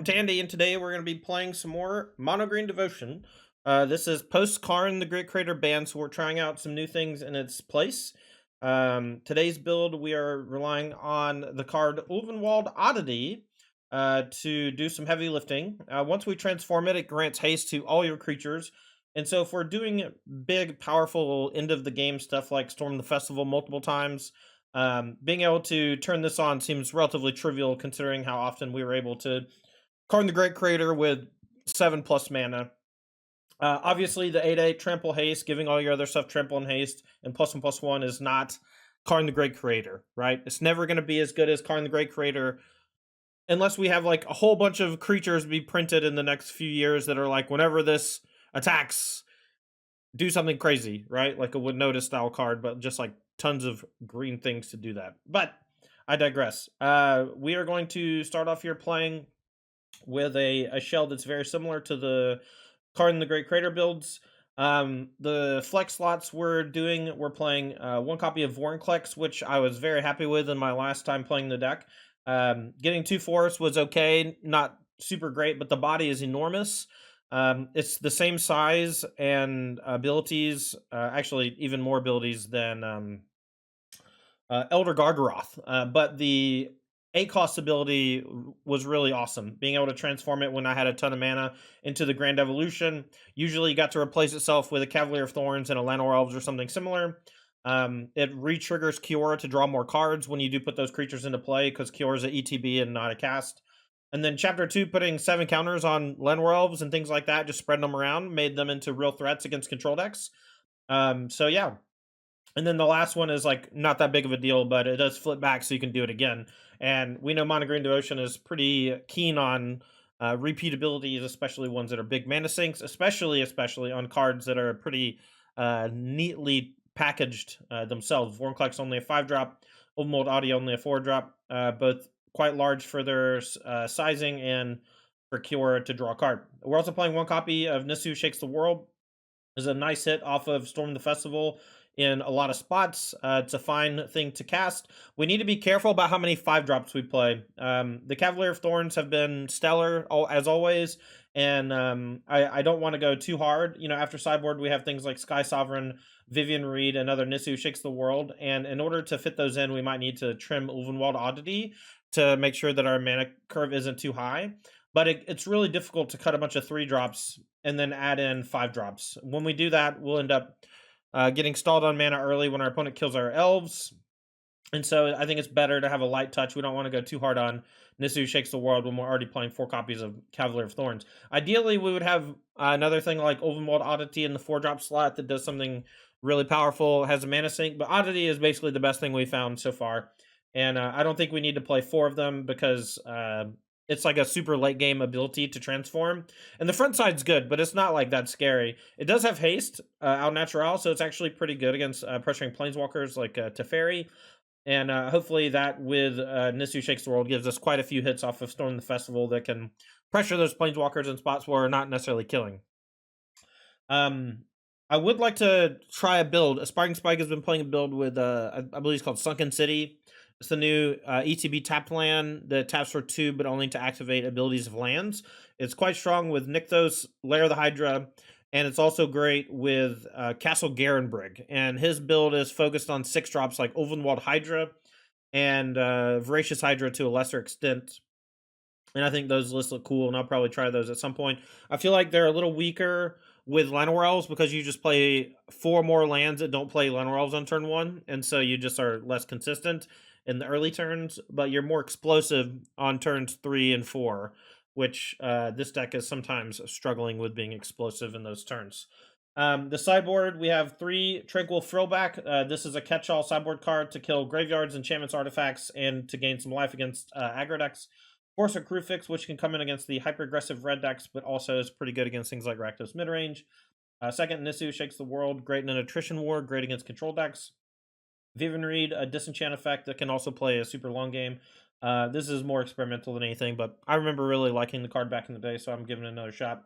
I'm Tandy, and today we're going to be playing some more Mono Green Devotion. This is post Karn the Great Creator ban, so we're trying out some new things in its place. Today's build, we are relying on the card Ulvenwald Oddity to do some heavy lifting. Once we transform it, it grants haste to all your creatures. And so if we're doing big, powerful end of the game stuff like Storm the Festival multiple times, being able to turn this on seems relatively trivial considering how often we were able to Karn the Great Creator with 7+ mana. Obviously, the 8/8 trample haste, giving all your other stuff trample and haste, and +1/+1 is not Karn the Great Creator, right? It's never going to be as good as Karn the Great Creator unless we have like a whole bunch of creatures be printed in the next few years that are like, whenever this attacks, do something crazy, right? Like a Would Notice style card, but just like tons of green things to do that. But I digress. We are going to start off here playing with a shell that's very similar to the Karn the Great Creator builds. The flex slots we're playing one copy of Vorinclex, which I was very happy with in my last time playing the deck. Getting 2 forests was okay, not super great, but the body is enormous. It's the same size and abilities, actually even more abilities than Elder Gargaroth, but the 8-cost ability was really awesome. Being able to transform it when I had a ton of mana into the Grand Evolution. Usually got to replace itself with a Cavalier of Thorns and a Llanowar Elves or something similar. It re-triggers Kiora to draw more cards when you do put those creatures into play, because Kiora is an ETB and not a cast. And then Chapter 2, putting 7 counters on Llanowar Elves and things like that, just spreading them around, made them into real threats against control decks. So yeah. And then the last one is like not that big of a deal, but it does flip back so you can do it again. And we know Mono Green Devotion is pretty keen on repeat abilities, especially ones that are big mana sinks, especially on cards that are pretty neatly packaged themselves. Vorinclex only a 5-drop, Ulvenwald Audio only a 4-drop, both quite large for their sizing and for Kiora to draw a card. We're also playing one copy of Nisu Shakes the World. It's a nice hit off of Storm the Festival in a lot of spots. It's a fine thing to cast. We need to be careful about how many 5-drops we play. The Cavalier of Thorns have been stellar, as always, and I don't want to go too hard. You know, after sideboard, we have things like Sky Sovereign, Vivian Reed, and other Nisu Shakes the World, and in order to fit those in, we might need to trim Ulvenwald Oddity to make sure that our mana curve isn't too high. But it's really difficult to cut a bunch of 3-drops and then add in 5-drops. When we do that, we'll end up getting stalled on mana early when our opponent kills our elves. And so I think it's better to have a light touch. We don't want to go too hard on Nisu Shakes the World when we're already playing 4 copies of Cavalier of Thorns. Ideally, we would have another thing like Ulvenwald Oddity in the 4-drop slot that does something really powerful, has a mana sink, but Oddity is basically the best thing we found so far. And I don't think we need to play 4 of them because it's like a super late game ability to transform. And the front side's good, but it's not like that scary. It does have haste, Al Natural, so it's actually pretty good against pressuring planeswalkers like Teferi. And hopefully that with Nisu Shakes the World gives us quite a few hits off of Storm the Festival that can pressure those planeswalkers in spots where we're not necessarily killing. I would like to try a build. Aspiring Spike has been playing a build with, I believe it's called Sunken City. It's the new ETB tapped land that taps for 2, but only to activate abilities of lands. It's quite strong with Nykthos, Lair of the Hydra, and it's also great with Castle Garenbrig. And his build is focused on 6-drops like Ulvenwald Hydra and Voracious Hydra to a lesser extent. And I think those lists look cool, and I'll probably try those at some point. I feel like they're a little weaker with Llanowar Elves because you just play 4 more lands that don't play Llanowar Elves on turn 1, and so you just are less consistent in the early turns, but you're more explosive on turns 3 and 4, which this deck is sometimes struggling with being explosive in those turns. The sideboard, we have 3 Tranquil Frillback. This is a catch-all sideboard card to kill graveyards, enchantments, artifacts, and to gain some life against aggro decks. Force of Crewfix, which can come in against the hyper-aggressive red decks, but also is pretty good against things like Rakdos midrange. Second, Nisu Shakes the World, great in an attrition war, great against control decks. Vivian Reed, a disenchant effect that can also play a super long game. This is more experimental than anything, but I remember really liking the card back in the day, so I'm giving it another shot.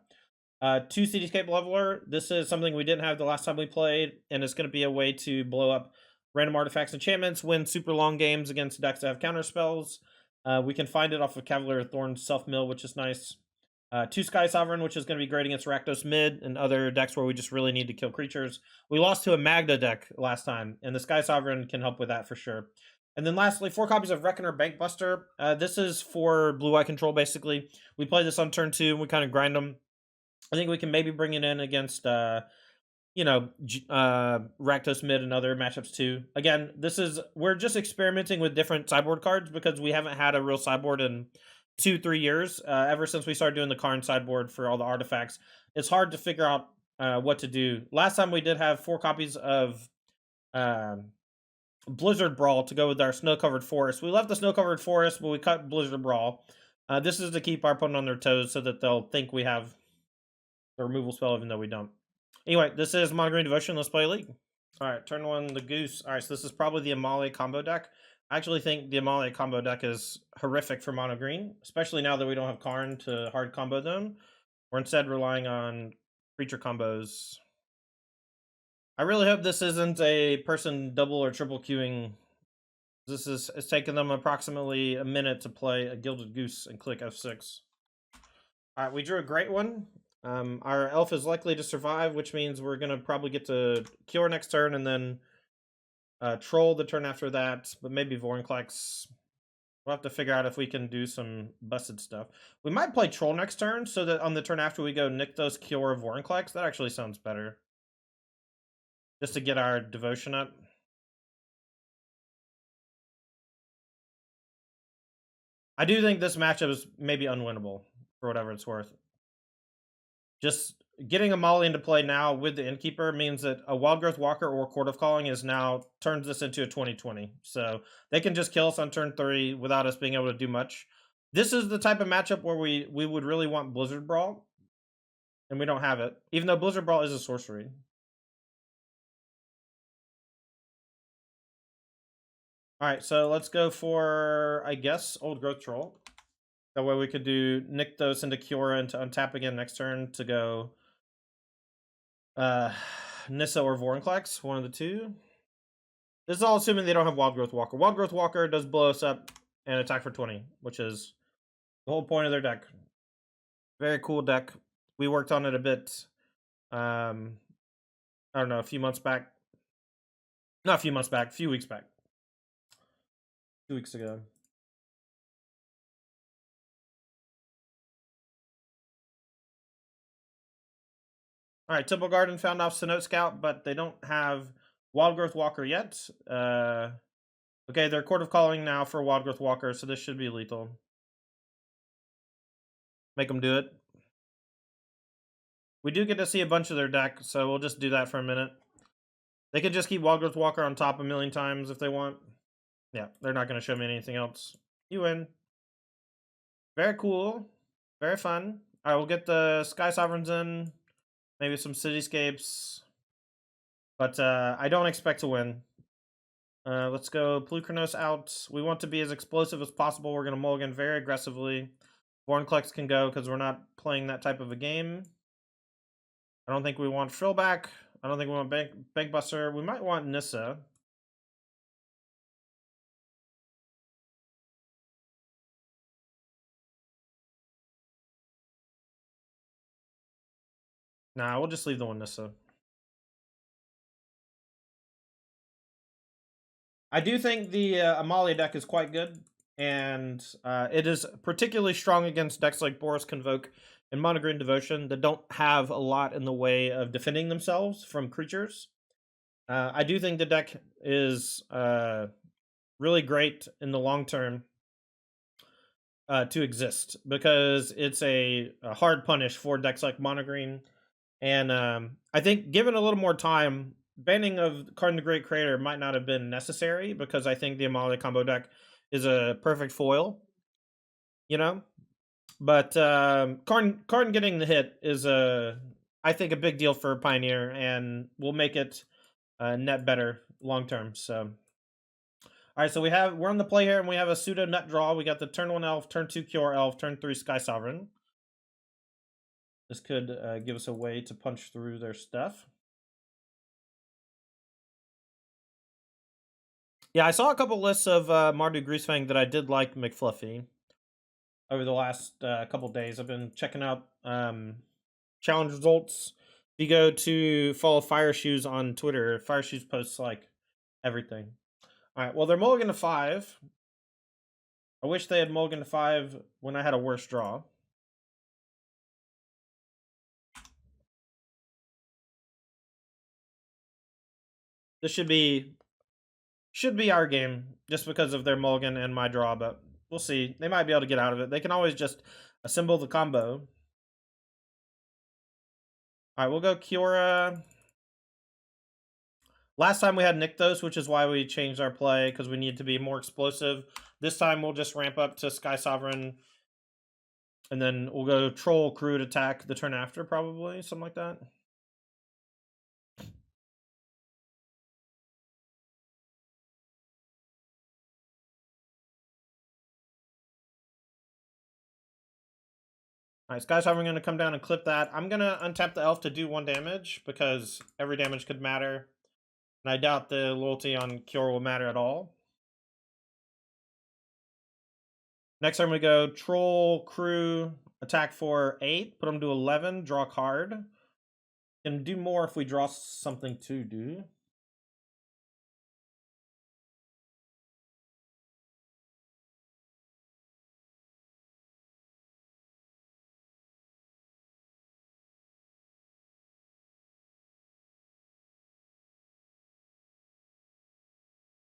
2 Cityscape Leveler. This is something we didn't have the last time we played, and it's going to be a way to blow up random artifacts and enchantments, win super long games against decks that have counter spells. We can find it off of Cavalier Thorn's Self Mill, which is nice. 2 Sky Sovereign, which is going to be great against Rakdos mid and other decks where we just really need to kill creatures. We lost to a Magda deck last time, and the Sky Sovereign can help with that for sure. And then lastly, 4 copies of Reckoner Bankbuster. This is for blue-eye control, basically. We play this on turn 2, and we kind of grind them. I think we can maybe bring it in against Rakdos mid and other matchups too. Again, we're just experimenting with different sideboard cards because we haven't had a real sideboard in 2-3 years. Ever since we started doing the Karn sideboard for all the artifacts, it's hard to figure out what to do. Last time we did have 4 copies of Blizzard Brawl to go with our snow-covered forest. We left the snow-covered forest, but we cut Blizzard Brawl. This is to keep our opponent on their toes so that they'll think we have the removal spell even though we don't. Anyway, this is Mono Green Devotion. Let's play a league. All right, turn 1, the Goose. All right, so this is probably the Amalia combo deck. I actually think the Amalia combo deck is horrific for Mono Green, especially now that we don't have Karn to hard combo them. We're instead relying on creature combos. I really hope this isn't a person double or triple queuing. It's taken them approximately a minute to play a Gilded Goose and click F6. All right, we drew a great one. Our elf is likely to survive, which means we're going to probably get to Cure next turn and then Troll the turn after that, but maybe Vorinclex. We'll have to figure out if we can do some busted stuff. We might play Troll next turn so that on the turn after we go Nykthos, Cure, Vorinclex. That actually sounds better. Just to get our devotion up. I do think this matchup is maybe unwinnable, for whatever it's worth. Just getting a Molly into play now with the Innkeeper means that a Wild Growth Walker or Court of Calling is now turns this into a 20/20. So they can just kill us on turn 3 without us being able to do much. This is the type of matchup where we would really want Blizzard Brawl, and we don't have it, even though Blizzard Brawl is a sorcery. All right, so let's go for, I guess, Old Growth Troll. That way we could do Nykthos into Kiora and to untap again next turn to go Nissa or Vorinclex, one of the two. This is all assuming they don't have Wild Growth Walker. Wild Growth Walker does blow us up and attack for 20, which is the whole point of their deck. Very cool deck. We worked on it a bit, I don't know, a few months back. Not a few months back, a few weeks back. 2 weeks ago. All right, Temple Garden found off Sinnoh Scout, but they don't have Wild Growth Walker yet. Okay, they're Court of Calling now for Wild Growth Walker, so this should be lethal. Make them do it. We do get to see a bunch of their deck, so we'll just do that for a minute. They could just keep Wild Growth Walker on top a million times if they want. Yeah, they're not going to show me anything else. You win. Very cool. Very fun. All right, we'll get the Sky Sovereigns in. Maybe some Cityscapes. But I don't expect to win. Let's go Plukernos out. We want to be as explosive as possible. We're going to mulligan very aggressively. Vorinclex can go because we're not playing that type of a game. I don't think we want Frillback. I don't think we want Bankbuster. We might want Nissa. Nah, we'll just leave the one Nissa. I do think the Amalia deck is quite good, and it is particularly strong against decks like Boros Convoke and Mono Green Devotion that don't have a lot in the way of defending themselves from creatures. I do think the deck is really great in the long term to exist because it's a hard punish for decks like Mono Green. And I think given a little more time, banning of Karn the Great Creator might not have been necessary because I think the Amalia combo deck is a perfect foil, you know? But Karn getting the hit is, I think, a big deal for Pioneer and will make it net better long term. So, all right, so we're on the play here and we have a pseudo nut draw. We got the turn 1 Elf, turn 2 Cure Elf, turn 3 Sky Sovereign. This could give us a way to punch through their stuff. Yeah, I saw a couple lists of Mardu Greasefang that I did like McFluffy over the last couple days. I've been checking out challenge results. If you go to follow Fire Shoes on Twitter, Fire Shoes posts like everything. All right, well, they're mulligan to 5. I wish they had mulligan to 5 when I had a worse draw. This should be our game just because of their mulligan and my draw, but we'll see. They might be able to get out of it. They can always just assemble the combo. All right, we'll go Kiora. Last time we had Nykthos, which is why we changed our play, because we need to be more explosive. This time we'll just ramp up to Sky Sovereign, and then we'll go Troll Crude attack the turn after, probably, something like that. Alright, Sky Sovereign going to come down and clip that. I'm going to untap the Elf to do 1 damage, because every damage could matter. And I doubt the loyalty on Cure will matter at all. Next time we go Troll, Crew, attack for 8, put them to 11, draw a card. Can do more if we draw something to do.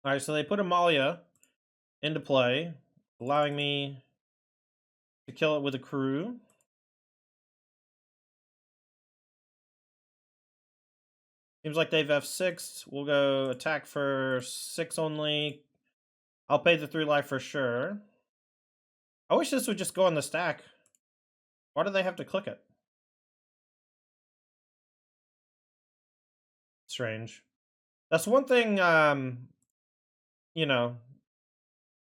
Alright, so they put Amalia into play, allowing me to kill it with a Crew. Seems like they've F6. We'll go attack for 6 only. I'll pay the 3 life for sure. I wish this would just go on the stack. Why do they have to click it? Strange. That's one thing, you know,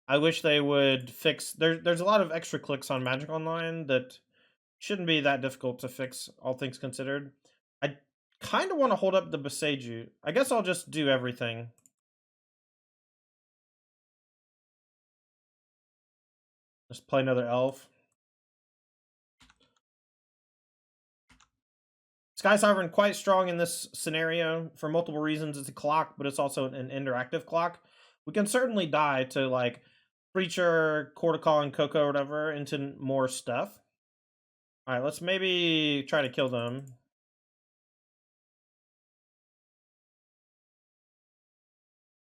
I wish they would fix. There's a lot of extra clicks on Magic Online that shouldn't be that difficult to fix, all things considered. I kind of want to hold up the Boseiju. I guess I'll just do everything. Just play another elf. Sky Sovereign quite strong in this scenario for multiple reasons. It's a clock, but it's also an interactive clock. We can certainly die to like Preacher, Cortical, and Coco or whatever into more stuff. Alright, let's maybe try to kill them.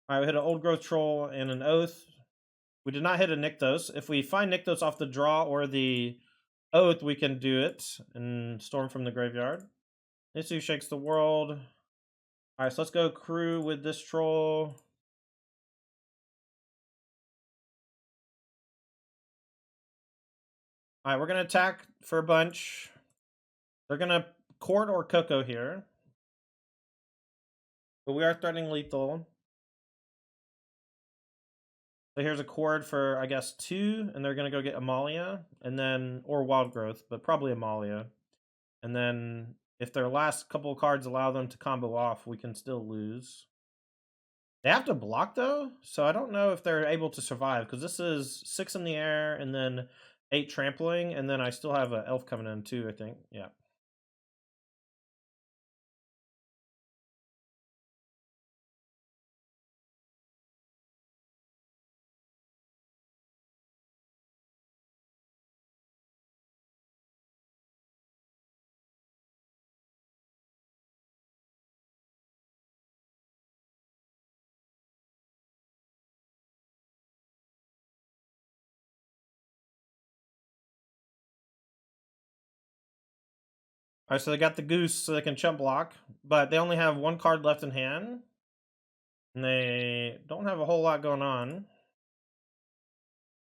Alright, we hit an Old Growth Troll and an Oath. We did not hit a Nykthos. If we find Nykthos off the draw or the Oath, we can do it and storm from the graveyard. Nisu shakes the world. Alright, so let's go Crew with this troll. Alright, we're going to attack for a bunch. They're going to Court or Coco here. But we are threatening lethal. So here's a Court for, I guess, 2. And they're going to go get Amalia. And then, or Wild Growth, but probably Amalia. And then, if their last couple of cards allow them to combo off, we can still lose. They have to block, though, so I don't know if they're able to survive, because this is 6 in the air, and then 8 trampling, and then I still have an elf coming in, too, I think. Yeah. Alright, so they got the Goose, so they can chump block, but they only have 1 card left in hand, and they don't have a whole lot going on.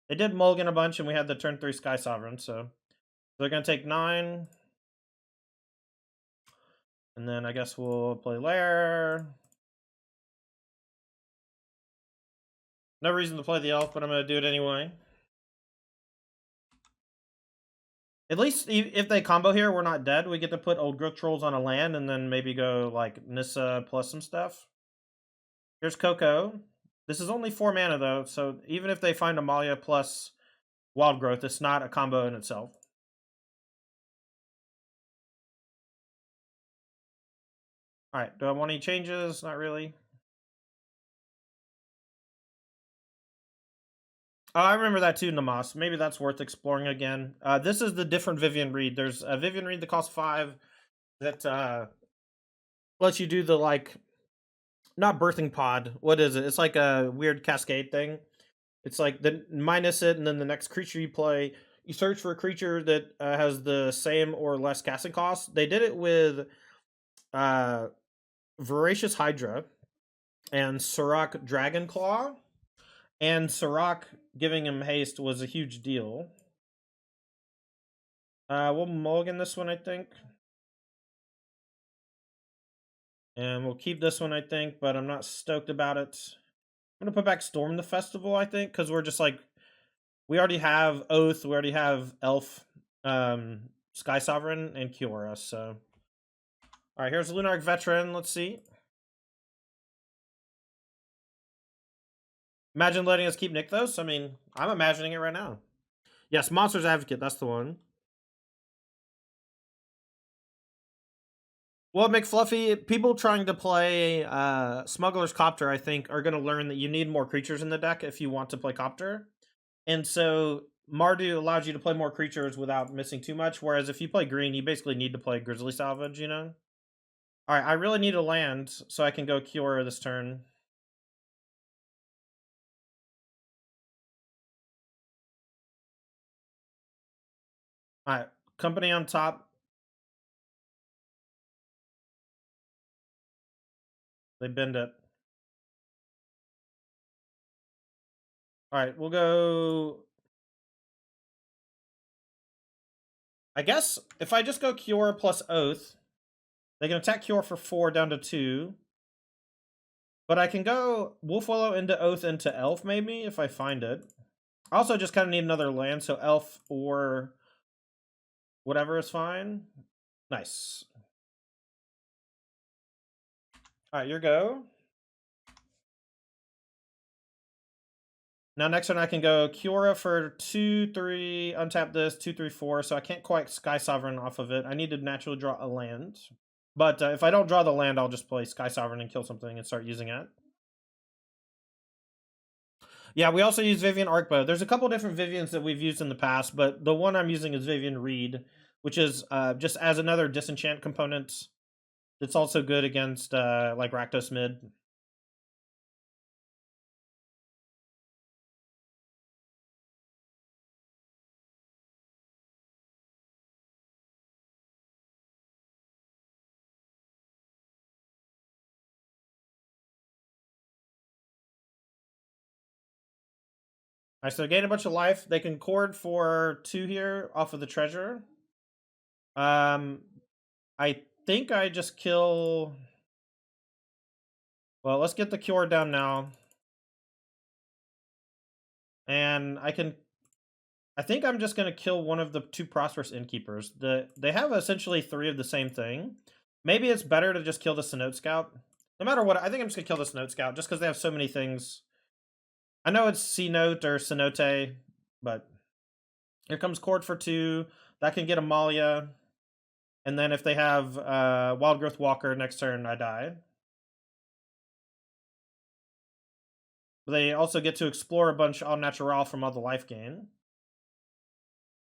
They did mulligan a bunch, and we had the turn 3 Sky Sovereign, so they're going to take 9. And then I guess we'll play Lair. No reason to play the elf, but I'm going to do it anyway. At least if they combo here, we're not dead. We get to put Old Growth Trolls on a land and then maybe go like Nissa plus some stuff. Here's Coco. This is only 4 mana though, so even if they find Amalia plus Wild Growth, it's not a combo in itself. Alright, do I want any changes? Not really. Oh, I remember that too, Namas. Maybe that's worth exploring again. This is the different Vivian Reed. There's a Vivian Reed that costs 5 that lets you do the, like, not birthing pod. What is it? It's like a weird cascade thing. It's like the minus it, and then the next creature you play, you search for a creature that has the same or less casting cost. They did it with Voracious Hydra and Sirach Dragonclaw, and Sirach giving him haste was a huge deal. We'll mulligan this one, I think. And we'll keep this one, I think, but I'm not stoked about it. I'm going to put back Storm the Festival, I think, because we're just like, we already have Oath, we already have Elf, Sky Sovereign, and Kiora, so. Alright, here's Lunarch Veteran, let's see. Imagine letting us keep Nykthos? I mean, I'm imagining it right now. Yes, Monsters Advocate, that's the one. Well, McFluffy, people trying to play Smuggler's Copter, I think, are going to learn that you need more creatures in the deck if you want to play Copter. And so Mardu allows you to play more creatures without missing too much, whereas if you play green, you basically need to play Grizzly Salvage, you know? Alright, I really need a land, so I can go Kiora this turn. Alright, Company on top. They bend it. Alright, we'll go... I guess if I just go Kiora plus Oath, they can attack Kiora for 4 down to 2. But I can go Wolfwillow into Oath into Elf, maybe, if I find it. I also just kind of need another land, so Elf or whatever is fine. Nice. Alright, your go. Now next turn I can go Kiora for 2, 3, untap this, 2, 3, 4, so I can't quite Sky Sovereign off of it. I need to naturally draw a land. But if I don't draw the land, I'll just play Sky Sovereign and kill something and start using it. Yeah, we also use Vivian Arcbow. There's a couple different Vivians that we've used in the past, but the one I'm using is Vivian Reed, which is just as another disenchant component. It's also good against like Rakdos mid. Alright, so they gain a bunch of life. They can cord for 2 here off of the treasure. I think I just kill... Well, let's get the cure down now. And I think I'm just going to kill one of the 2 Prosperous Innkeepers. They have essentially 3 of the same thing. Maybe it's better to just kill the Cenote Scout. No matter what, I think I'm just going to kill the Cenote Scout, just because they have so many things. I know it's Cenote or Cenote, but... Here comes Cord for 2. That can get Amalia. And then if they have Wild Growth Walker next turn, I die. But they also get to explore a bunch au natural from all the life gain.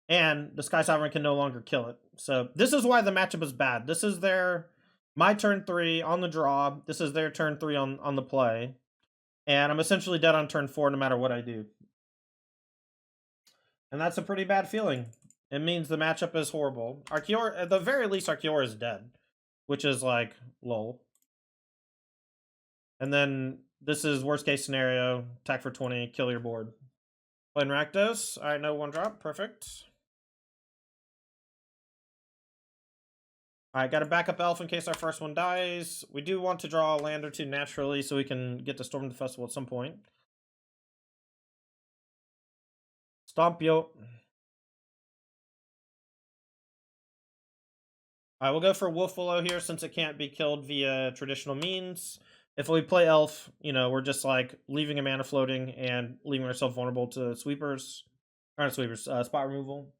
And the Sky Sovereign can no longer kill it. So this is why the matchup is bad. This is my turn 3 on the draw. This is their turn 3 on the play. And I'm essentially dead on turn 4 no matter what I do. And that's a pretty bad feeling. It means the matchup is horrible. Arceor, at the very least, Arceor is dead. Which is like, lol. And then this is worst case scenario. Attack for 20, kill your board. Playing Rakdos. Alright, no 1-drop. Perfect. Alright, got a backup elf in case our first one dies. We do want to draw a land or 2 naturally so we can get to Storm the Festival at some point. Stomp yo. Alright, we'll go for Wolfwillow here since it can't be killed via traditional means. If we play elf, we're just like leaving a mana floating and leaving ourselves vulnerable to sweepers. Or not sweepers, spot removal.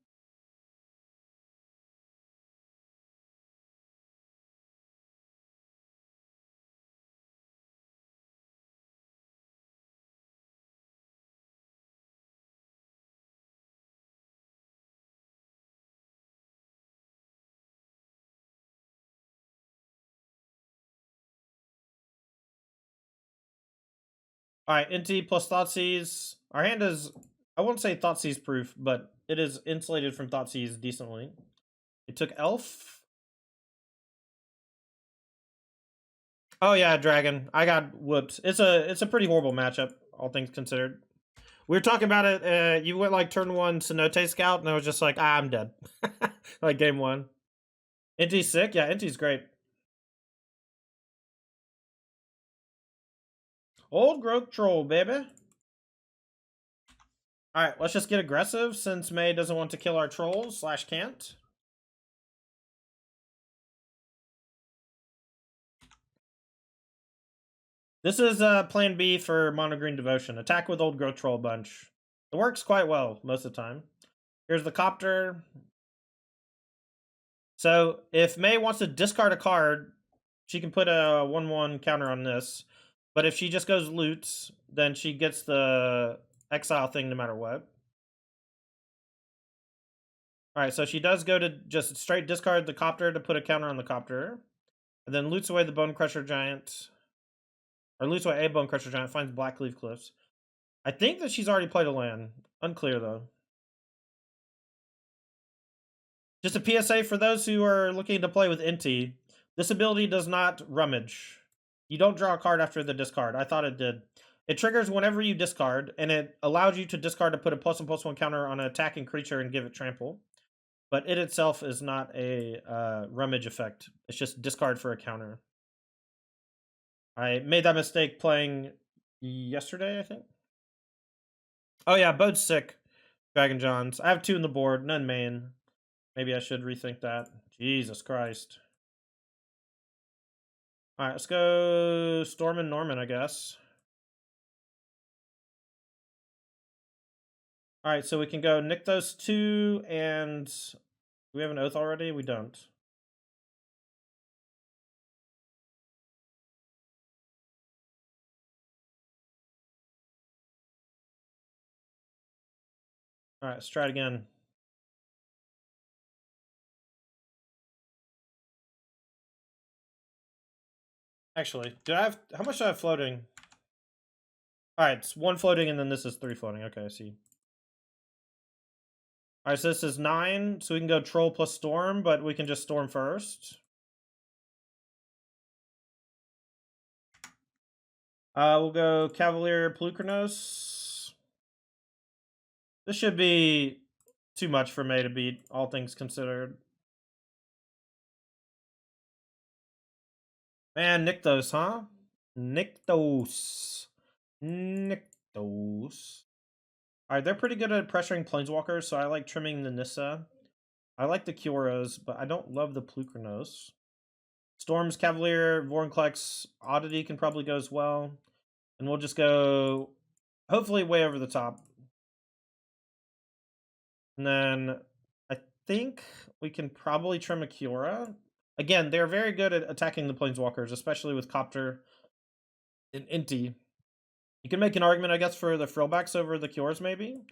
Alright, NT plus Thoughtseize. Our hand is, I won't say Thoughtseize proof, but it is insulated from Thoughtseize decently. It took elf. Oh yeah, dragon. I got whooped. It's a pretty horrible matchup, all things considered. We were talking about it. You went like turn one Cenote Scout, and I was just like, I'm dead. Like game one. NT's sick. Yeah, NT's great. Old growth troll, baby. All right, let's just get aggressive since May doesn't want to kill our trolls / can't. This is plan B for Mono Green Devotion. Attack with Old Growth Troll bunch. It works quite well most of the time. Here's the Copter. So if May wants to discard a card, she can put a 1/1 counter on this. But if she just goes loot, then she gets the exile thing no matter what. Alright, so she does go to just straight discard the Copter to put a counter on the Copter. And then loots away the Bone Crusher Giant. Or loots away a Bone Crusher Giant, finds Blackleaf Cliffs. I think that she's already played a land. Unclear, though. Just a PSA for those who are looking to play with Inti. This ability does not rummage. You don't draw a card after the discard. I thought it did. It triggers whenever you discard, and it allows you to discard to put a +1/+1 counter on an attacking creature and give it trample. But it itself is not a rummage effect. It's just discard for a counter. I made that mistake playing yesterday, I think. Oh yeah, Bode's sick. Dragon Johns. I have 2 in the board, none main. Maybe I should rethink that. Jesus Christ. Alright, let's go Storm and Norman, I guess. Alright, so we can go Nykthos 2 and... Do we have an Oath already? We don't. Alright, let's try it again. Actually, do I have... How much do I have floating? Alright, it's 1 floating and then this is 3 floating. Okay, I see. Alright, so this is 9, so we can go Troll plus Storm, but we can just Storm first. We'll go Cavalier Pelucranos. This should be too much for May to beat, all things considered. Man, Nykthos, huh? Nykthos. Nykthos. Alright, they're pretty good at pressuring Planeswalkers, so I like trimming the Nissa. I like the Kioras, but I don't love the Pelucranos. Storms, Cavalier, Vorinclex, Oddity can probably go as well. And we'll just go, hopefully, way over the top. And then I think we can probably trim a Kiora. Again, they're very good at attacking the Planeswalkers, especially with Copter and Inti. You can make an argument, I guess, for the Frillbacks over the Cures, maybe.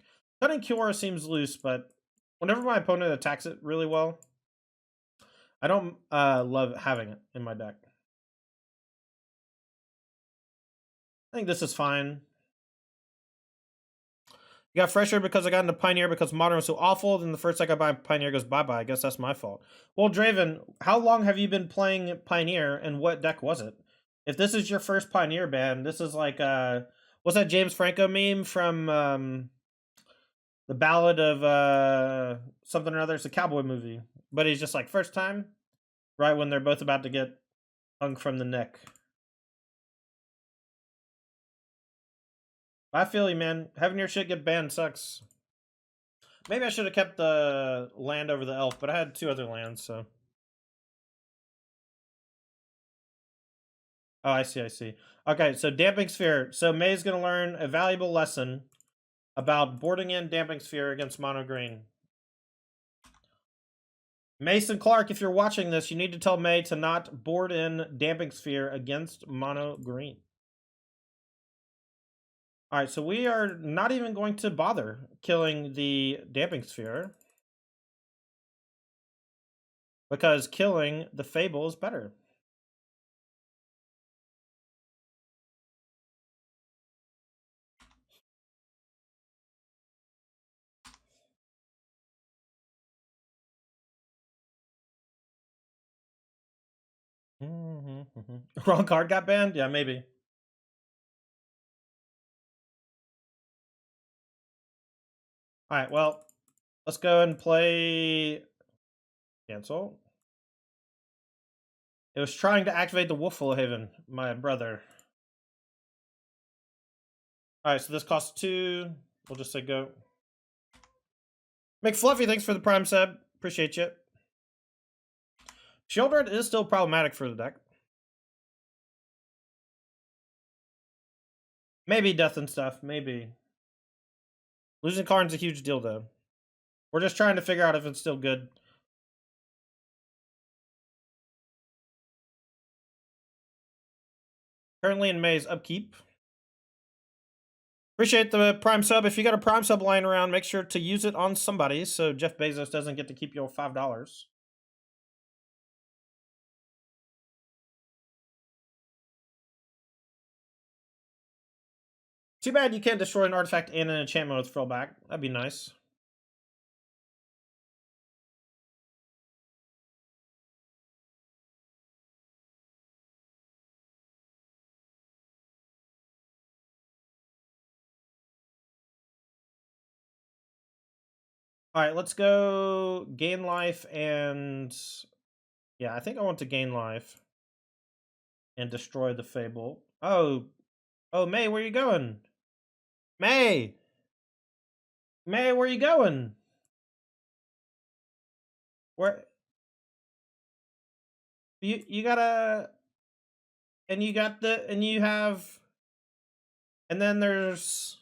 Cutting Kiora seems loose, but whenever my opponent attacks it really well, I don't love having it in my deck. I think this is fine. You got Fresher because I got into Pioneer because Modern was so awful. Then the first deck I buy Pioneer goes bye-bye. I guess that's my fault. Well, Draven, how long have you been playing Pioneer and what deck was it? If this is your first Pioneer ban, this is like, what's that James Franco meme from the Ballad of something or other? It's a cowboy movie. But he's just like, first time, right when they're both about to get hung from the neck. I feel you, man. Having your shit get banned sucks. Maybe I should have kept the land over the elf, but I had 2 other lands, so... Oh, I see, I see. Okay, so Damping Sphere. So May's going to learn a valuable lesson about boarding in Damping Sphere against Mono Green. Mason Clark, if you're watching this, you need to tell May to not board in Damping Sphere against Mono Green. All right, so we are not even going to bother killing the Damping Sphere because killing the Fable is better. Wrong card got banned? Yeah, maybe. All right, well, let's go and play cancel. It was trying to activate the Wolfful Haven, my brother. All right, so this costs 2. We'll just say go. McFluffy, thanks for the prime sub. Appreciate you. Shieldred is still problematic for the deck. Maybe death and stuff. Maybe. Losing Karn's a huge deal, though. We're just trying to figure out if it's still good. Currently in May's upkeep. Appreciate the prime sub. If you got a prime sub lying around, make sure to use it on somebody so Jeff Bezos doesn't get to keep your $5. Too bad you can't destroy an artifact and an enchantment with Frillback. That'd be nice. All right, let's go gain life and... Yeah, I think I want to gain life and destroy the Fable. Oh, May, where you going? May! May, where you going? Where... You gotta... And you got the... And you have... And then there's...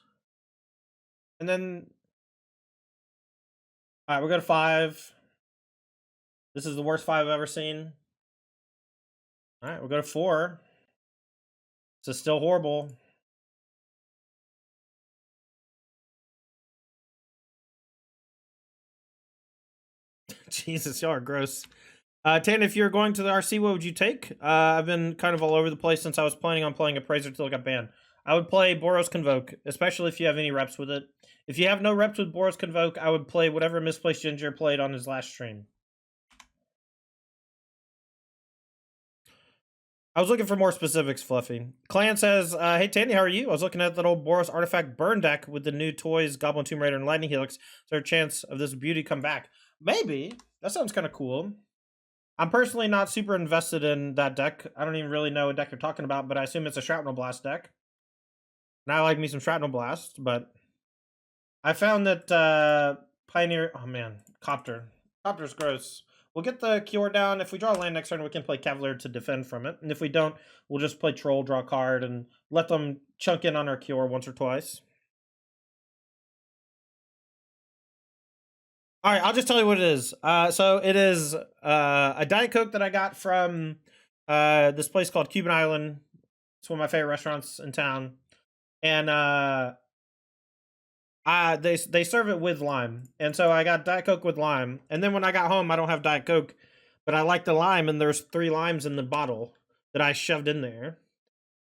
And then... Alright, we'll go to 5. This is the worst 5 I've ever seen. Alright, we'll go to 4. This is still horrible. Jesus, y'all are gross. Tan, if you're going to the RC, what would you take? I've been kind of all over the place since I was planning on playing Appraiser till it got banned. I would play Boros Convoke, especially if you have any reps with it. If you have no reps with Boros Convoke, I would play whatever Misplaced Ginger played on his last stream. I was looking for more specifics, Fluffy. Clan says, hey, Tandy, how are you? I was looking at that old Boros Artifact burn deck with the new toys, Goblin Tomb Raider and Lightning Helix. Is there a chance of this beauty come back? Maybe. That sounds kind of cool. I'm personally not super invested in that deck. I don't even really know what deck you're talking about, but I assume it's a Shrapnel Blast deck. And I like me some Shrapnel Blast, but I found that Pioneer... Oh, man. Copter. Copter's gross. We'll get the Cure down. If we draw a land next turn, we can play Cavalier to defend from it. And if we don't, we'll just play Troll, draw a card, and let them chunk in on our Cure once or twice. All right, I'll just tell you what it is. So it is a Diet Coke that I got from this place called Cuban Island. It's one of my favorite restaurants in town, and they serve it with lime, and so I got Diet Coke with lime. And then when I got home, I don't have Diet Coke, but I like the lime, and there's 3 limes in the bottle that I shoved in there,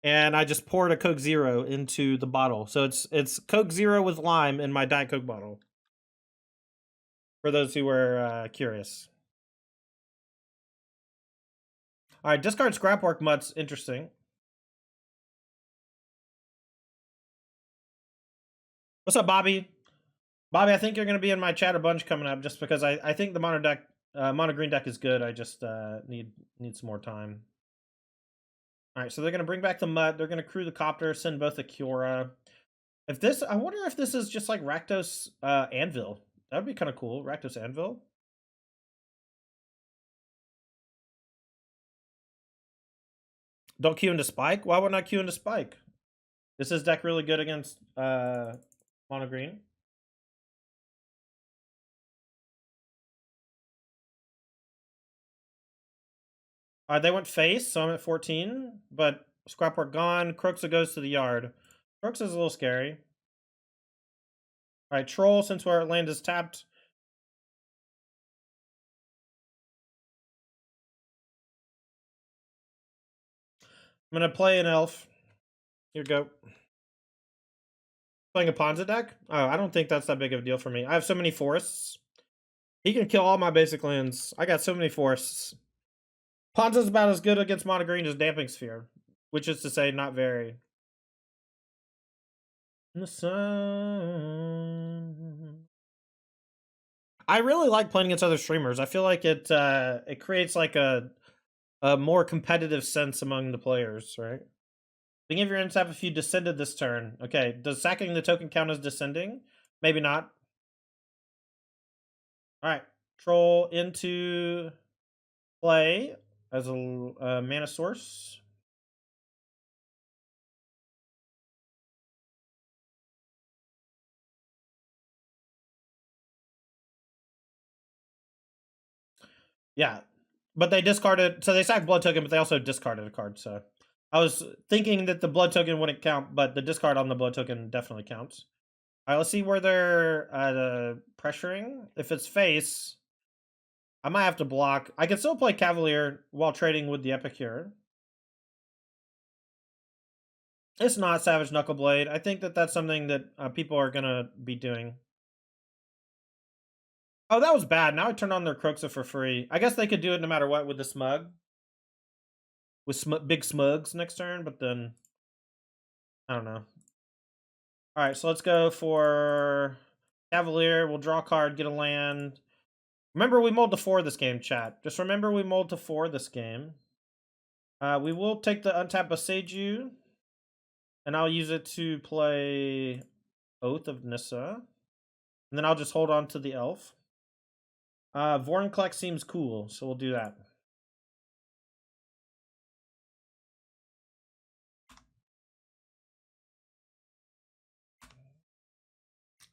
and I just poured a Coke Zero into the bottle. So it's Coke Zero with lime in my Diet Coke bottle. For those who were curious. All right, discard Scrapwork Mutt's interesting. What's up, Bobby? Bobby, I think you're going to be in my chat a bunch coming up, just because I think the mono green deck is good. I just need some more time. All right, so they're going to bring back the Mutt. They're going to crew the Copter, send both a Kiora. If this, I wonder if this is just like Rakdos Anvil. That would be kind of cool. Rakdos Anvil. Don't queue into Spike? Why would I queue into Spike? Is his deck really good against mono green? They went face, so I'm at 14, but Scrapwork gone. Croxa goes to the yard. Croxa is a little scary. Alright, Troll, since our land is tapped. I'm gonna play an elf. Here you go. Playing a Ponza deck? Oh, I don't think that's that big of a deal for me. I have so many forests. He can kill all my basic lands. I got so many forests. Ponza's about as good against mono green as Damping Sphere, which is to say, not very. In the sun. I really like playing against other streamers. I feel like it creates like a more competitive sense among the players, right? Beginning of your ends have if you descended this turn. Okay, does sacking the token count as descending? Maybe not. Alright, Troll into play as a mana source. Yeah, but they discarded, so they sacked Blood Token, but they also discarded a card, so I was thinking that the Blood Token wouldn't count, but the discard on the Blood Token definitely counts. Alright, let's see where they're pressuring. If it's face, I might have to block. I can still play Cavalier while trading with the Epicure. It's not Savage Knuckleblade. I think that that's something that people are going to be doing. Oh, that was bad. Now I turned on their Croxa for free. I guess they could do it no matter what with the Smug. With big Smugs next turn, but then I don't know. Alright, so let's go for Cavalier. We'll draw a card, get a land. Remember, we mulled to 4 this game, chat. Just remember we mulled to 4 this game. We will take the untap Boseiju, and I'll use it to play Oath of Nissa. And then I'll just hold on to the elf. Vorinclex seems cool, so we'll do that.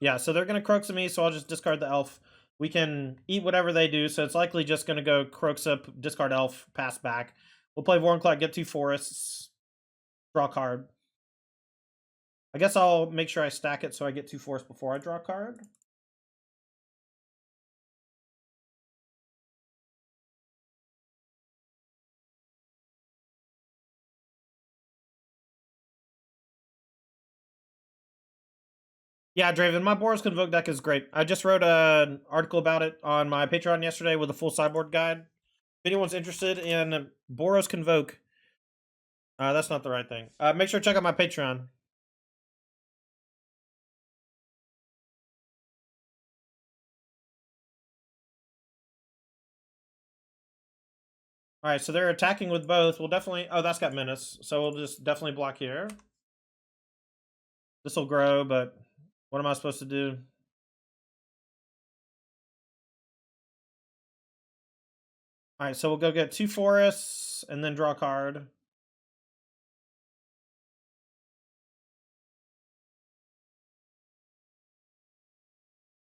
Yeah, so they're going to Croxa me, so I'll just discard the elf. We can eat whatever they do, so it's likely just going to go Croxa, discard elf, pass back. We'll play Vorinclex, get 2 forests, draw a card. I guess I'll make sure I stack it so I get 2 forests before I draw a card. Yeah, Draven, my Boros Convoke deck is great. I just wrote an article about it on my Patreon yesterday with a full sideboard guide. If anyone's interested in Boros Convoke, that's not the right thing. Make sure to check out my Patreon. Alright, so they're attacking with both. We'll definitely... Oh, that's got Menace. So we'll just definitely block here. This will grow, but what am I supposed to do? Alright, so we'll go get 2 forests and then draw a card.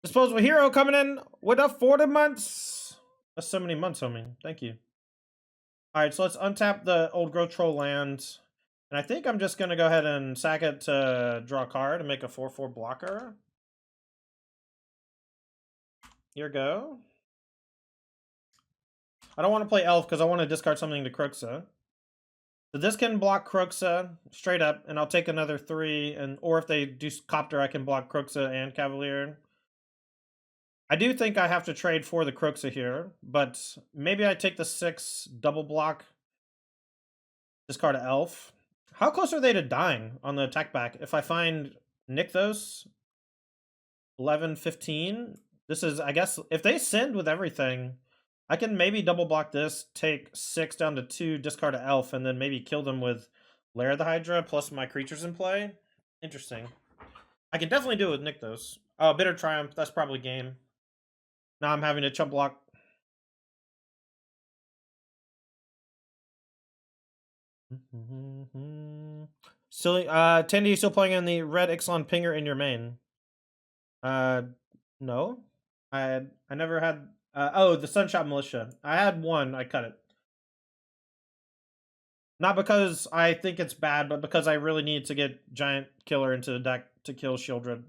Disposable Hero coming in with a 40 months. That's so many months, homie. Thank you. Alright, so let's untap the old growth troll land. And I think I'm just going to go ahead and sack it to draw a card and make a 4/4 blocker. Here we go. I don't want to play Elf because I want to discard something to Croxa. So this can block Croxa straight up, and I'll take another 3. And or if they do Copter, I can block Croxa and Cavalier. I do think I have to trade for the Croxa here, but maybe I take the 6 double block, discard an Elf. How close are they to dying on the attack back? If I find Nykthos, 11, 15. This is, I guess, if they send with everything, I can maybe double block this, take 6 down to 2, discard an elf, and then maybe kill them with Lair of the Hydra plus my creatures in play. Interesting. I can definitely do it with Nykthos. Oh, Bitter Triumph. That's probably game. Now I'm having to chump block. Silly. Tandy, you still playing on the red Ixalan pinger in your main? No. I never had. Oh, the Sunshot Militia. I had one. I cut it. Not because I think it's bad, but because I really need to get Giant Killer into the deck to kill Shieldred.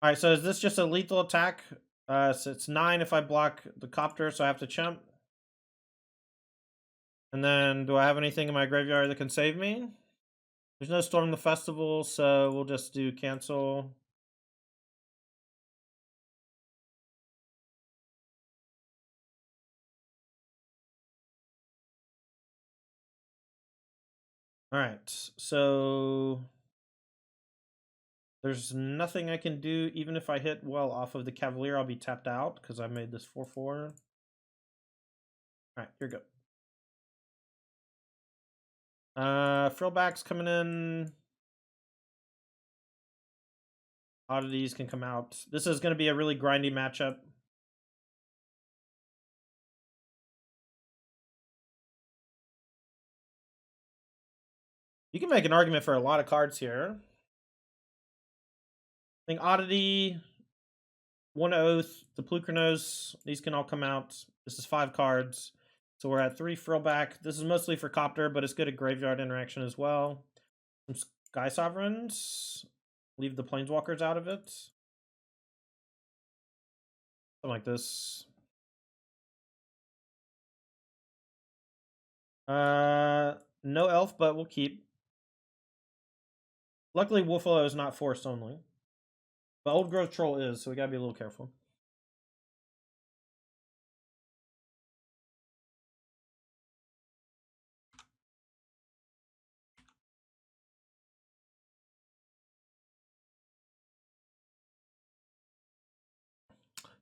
Alright, so is this just a lethal attack? So it's 9 if I block the Copter, so I have to chump. And then, do I have anything in my graveyard that can save me? There's no Storm the Festival, so we'll just do cancel. Alright, so there's nothing I can do. Even if I hit well off of the Cavalier, I'll be tapped out because I made this 4/4. Alright, here we go. Frillback's coming in. Oddities can come out. This is going to be a really grindy matchup. You can make an argument for a lot of cards here. I think Oddity, One Oath, the Plukernos, these can all come out. This is 5 cards. So we're at 3 Frillback. This is mostly for Copter, but it's good at graveyard interaction as well. Some Sky Sovereigns. Leave the Planeswalkers out of it. Something like this. No Elf, but we'll keep. Luckily, Wolfalo is not forced only. But Old Growth Troll is, so we gotta be a little careful.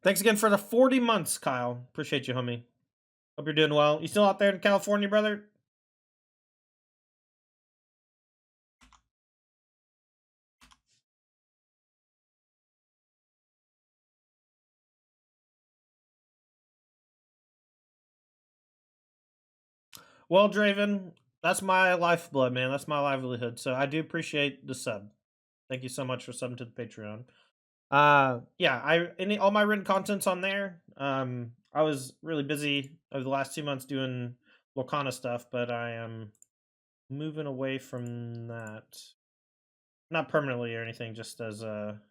Thanks again for the 40 months, Kyle. Appreciate you, homie. Hope you're doing well. You still out there in California, brother? Well, Draven, that's my lifeblood, man. That's my livelihood. So I do appreciate the sub. Thank you so much for subbing to the Patreon. Yeah, all my written content's on there. I was really busy over the last 2 months doing Lorcana stuff, but I am moving away from that. Not permanently or anything, just as a.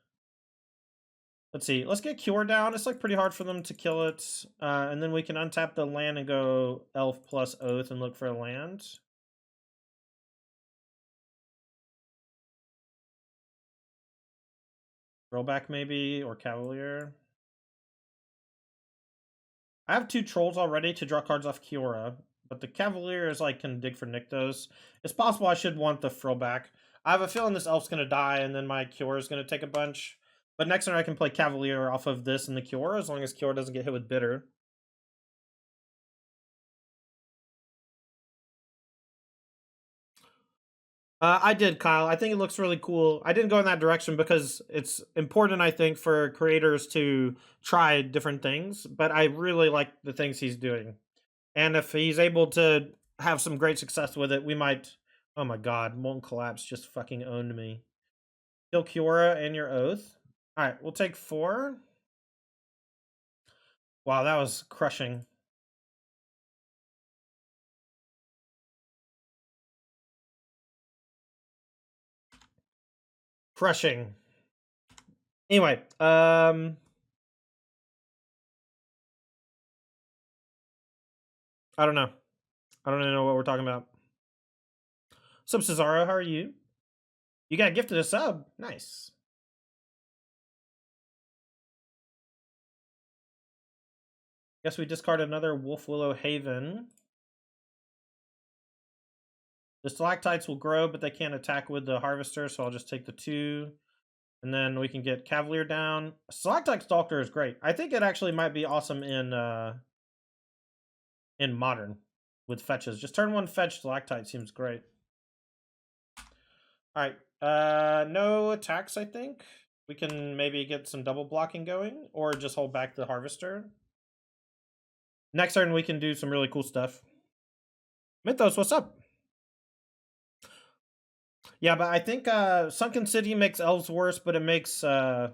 Let's see. Let's get Cure down. It's like pretty hard for them to kill it. And then we can untap the land and go Elf plus Oath and look for a land. Rollback maybe, or Cavalier. I have 2 Trolls already to draw cards off Kiora, but the Cavalier is like, can dig for Nykthos. It's possible I should want the Frillback. I have a feeling this Elf's going to die, and then my Kiora is going to take a bunch. But next turn I can play Cavalier off of this and the Kiora, as long as Kiora doesn't get hit with Bitter. I did, Kyle. I think it looks really cool. I didn't go in that direction because it's important, I think, for creators to try different things. But I really like the things he's doing. And if he's able to have some great success with it, we might... Oh my god, Molten Collapse just fucking owned me. Kill Kiora and your Oath. Alright, we'll take 4. Wow, that was crushing. Crushing. Anyway, I don't know. I don't even know what we're talking about. What's up, Cesaro? How are you? You got gifted a sub. Nice. Guess we discard another Wolf Willow Haven. The stalactites will grow, but they can't attack with the harvester, so I'll just take the 2. And then we can get Cavalier down. Stalactite Stalker is great. I think it actually might be awesome in Modern with fetches. Just turn 1 fetch Stalactite seems great. Alright. No attacks, I think. We can maybe get some double blocking going, or just hold back the harvester. Next turn we can do some really cool stuff. Mythos, what's up? Yeah, but I think Sunken City makes elves worse, but it makes the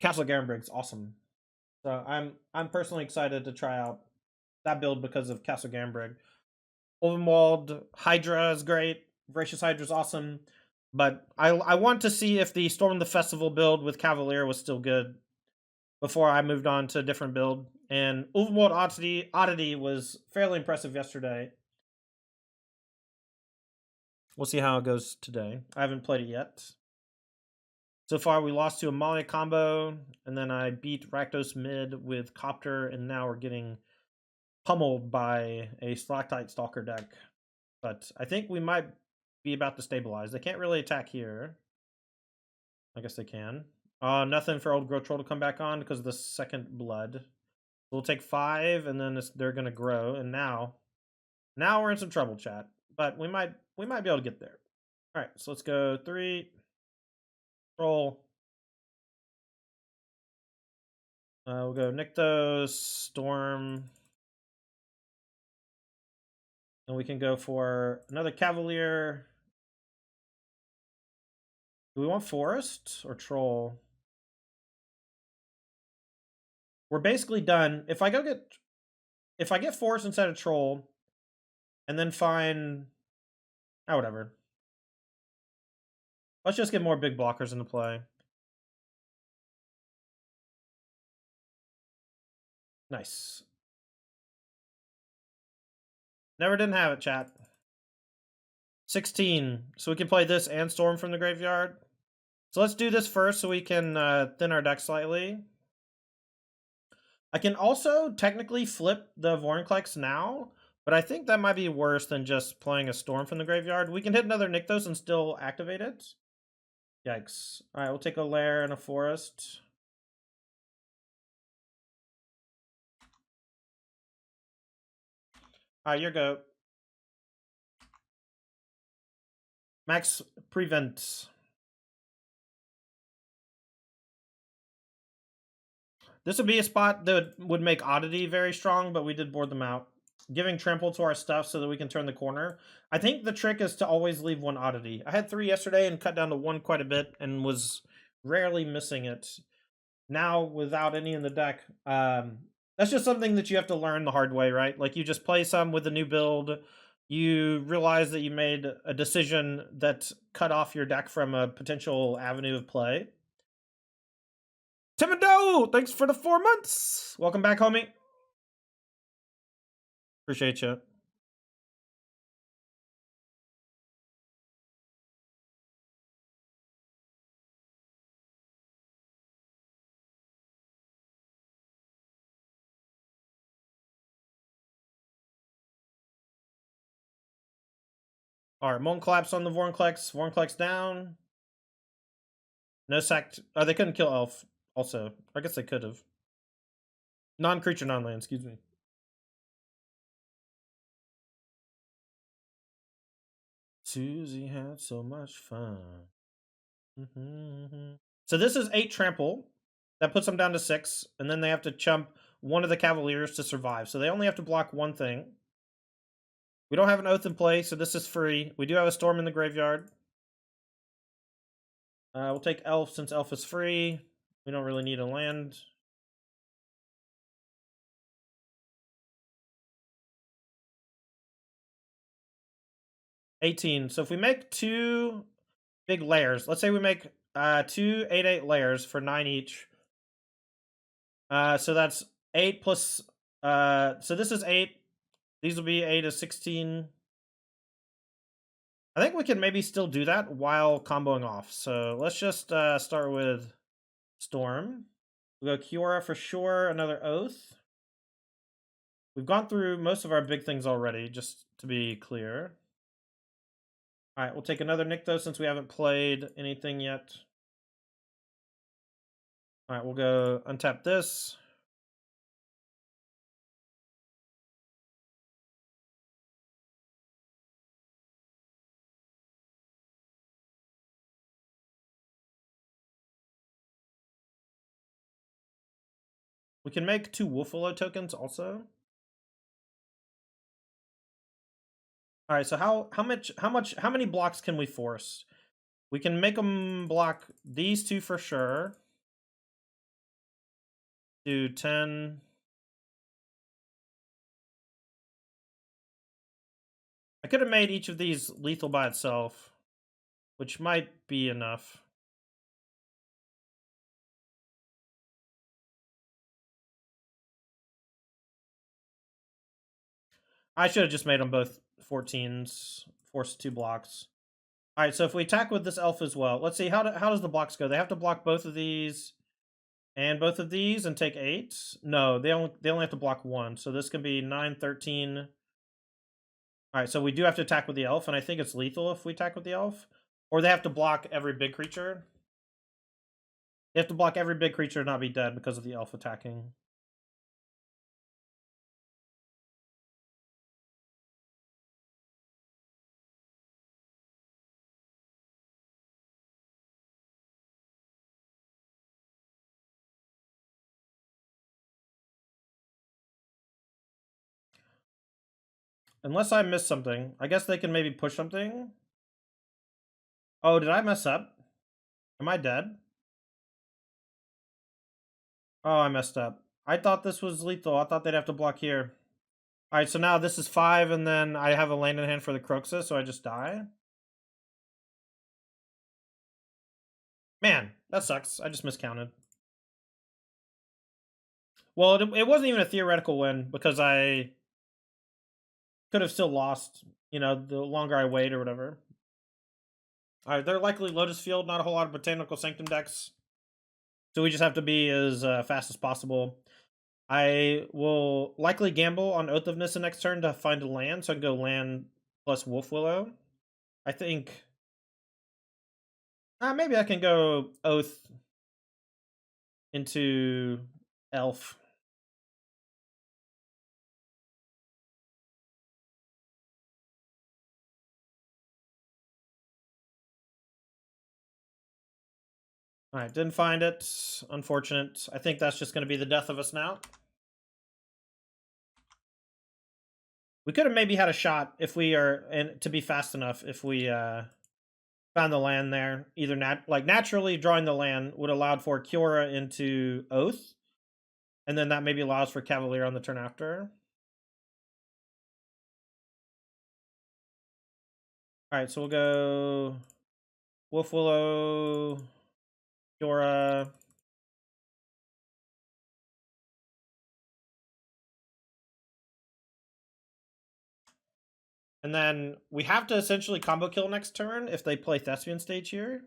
Castle Garenbriggs awesome. So I'm personally excited to try out that build because of Castle Garenbrig. Ulvenwald Hydra is great. Voracious Hydra is awesome. But I want to see if the Storm the Festival build with Cavalier was still good before I moved on to a different build. And Ulvenwald Oddity was fairly impressive yesterday. We'll see how it goes today. I haven't played it yet. So far, we lost to a Malia combo, and then I beat Rakdos mid with Copter, and now we're getting pummeled by a Stalactite Stalker deck. But I think we might be about to stabilize. They can't really attack here. I guess they can. Nothing for Old Growth Troll to come back on because of the second blood. We'll take 5, and then they're going to grow. And now we're in some trouble, chat. But we might be able to get there. All right, so let's go 3. Troll. We'll go Nykthos, Storm. And we can go for another Cavalier. Do we want Forest or Troll? We're basically done. If I get Forest instead of Troll, and then find whatever. Let's just get more big blockers into play. Nice. Never didn't have it, chat. 16. So we can play this and Storm from the graveyard. So let's do this first so we can thin our deck slightly. I can also technically flip the Vorinclex now, but I think that might be worse than just playing a Storm from the graveyard. We can hit another Nykthos and still activate it. Yikes. Alright, we'll take a Lair and a Forest. Alright, your go. Max Prevent. This would be a spot that would make Oddity very strong, but we did board them out. Giving Trample to our stuff so that we can turn the corner. I think the trick is to always leave one Oddity. I had 3 yesterday and cut down to 1 quite a bit and was rarely missing it. Now, without any in the deck, that's just something that you have to learn the hard way, right? Like, you just play some with a new build, you realize that you made a decision that cut off your deck from a potential avenue of play. Timido, thanks for the 4 months. Welcome back, homie. Appreciate you. Alright, Molten Collapse on the Vorinclex. Vorinclex down. No sacked. Oh, they couldn't kill Elf, also. I guess they could have. Non-creature, non-land, excuse me. Susie had so much fun. So this is 8 trample. That puts them down to 6. And then they have to chump one of the Cavaliers to survive. So they only have to block one thing. We don't have an Oath in play, so this is free. We do have a Storm in the graveyard. We'll take Elf since Elf is free. We don't really need a land. $18. So if we make 2 big layers, let's say we make 2 8/8 layers for 9 each. So that's 8 plus. So this is 8. These will be 8 is 16. I think we can maybe still do that while comboing off. So let's just start with Storm. We'll go Kiora for sure, another Oath. We've gone through most of our big things already, just to be clear. Alright, we'll take another Nykthos since we haven't played anything yet. Alright, we'll go untap this. We can make 2 Wolfwillow tokens also. All right, so how many blocks can we force? We can make them block these 2 for sure. Do 10. I could have made each of these lethal by itself, which might be enough. I should have just made them both 14s, force 2 blocks. All right, so if we attack with this elf as well, let's see, how does the blocks go? They have to block both of these and both of these and take 8? No, they only have to block 1, so this can be 9, 13. All right, so we do have to attack with the elf, and I think it's lethal if we attack with the elf. Or they have to block every big creature. They have to block every big creature to not be dead because of the elf attacking. Unless I missed something. I guess they can maybe push something. Oh, did I mess up? Am I dead? Oh, I messed up. I thought this was lethal. I thought they'd have to block here. Alright, so now this is 5, and then I have a land in hand for the Croxus, so I just die. Man, that sucks. I just miscounted. Well, it wasn't even a theoretical win, because I could have still lost, the longer I wait or whatever. Alright, they're likely Lotus Field, not a whole lot of Botanical Sanctum decks. So we just have to be as fast as possible. I will likely gamble on Oath of Nissa next turn to find a land, so I can go land plus Wolfwillow. I think... maybe I can go Oath into Elf. Alright, didn't find it. Unfortunate. I think that's just going to be the death of us now. We could have maybe had a shot if we are, and to be fast enough, if we found the land there. Either naturally drawing the land would allow for Kiora into Oath, and then that maybe allows for Cavalier on the turn after. Alright, so we'll go Wolfwillow, Kiora. And then we have to essentially combo kill next turn if they play Thespian Stage here.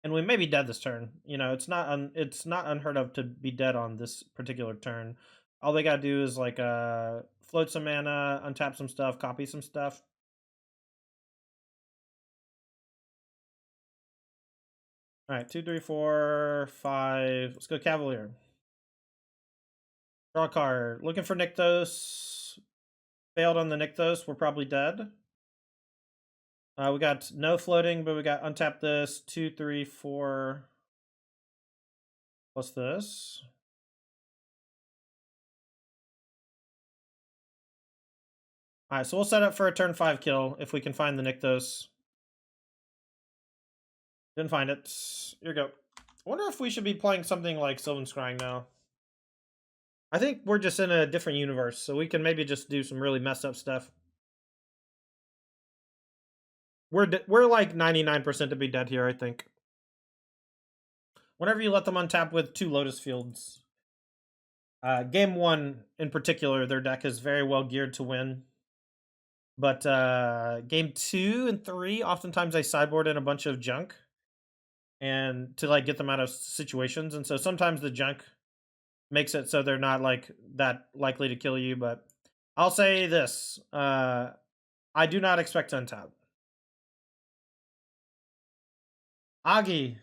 And we may be dead this turn. It's not unheard of to be dead on this particular turn. All they gotta do is like float some mana, untap some stuff, copy some stuff. Alright, 2, 3, 4, 5. Let's go Cavalier. Draw a card. Looking for Nykthos. Failed on the Nykthos. We're probably dead. We got no floating, but we got untap this. 2, 3, 4. What's this? Alright, so we'll set up for a turn 5 kill if we can find the Nykthos. Didn't find it. Here we go. I wonder if we should be playing something like Sylvan Scrying now. I think we're just in a different universe, so we can maybe just do some really messed up stuff. We're like 99% to be dead here, I think. Whenever you let them untap with 2 Lotus Fields. Game 1, in particular, their deck is very well geared to win. But game 2 and 3, oftentimes they sideboard in a bunch of junk. And to get them out of situations. And so sometimes the junk makes it so they're not that likely to kill you. But I'll say this. I do not expect to untap. Agi,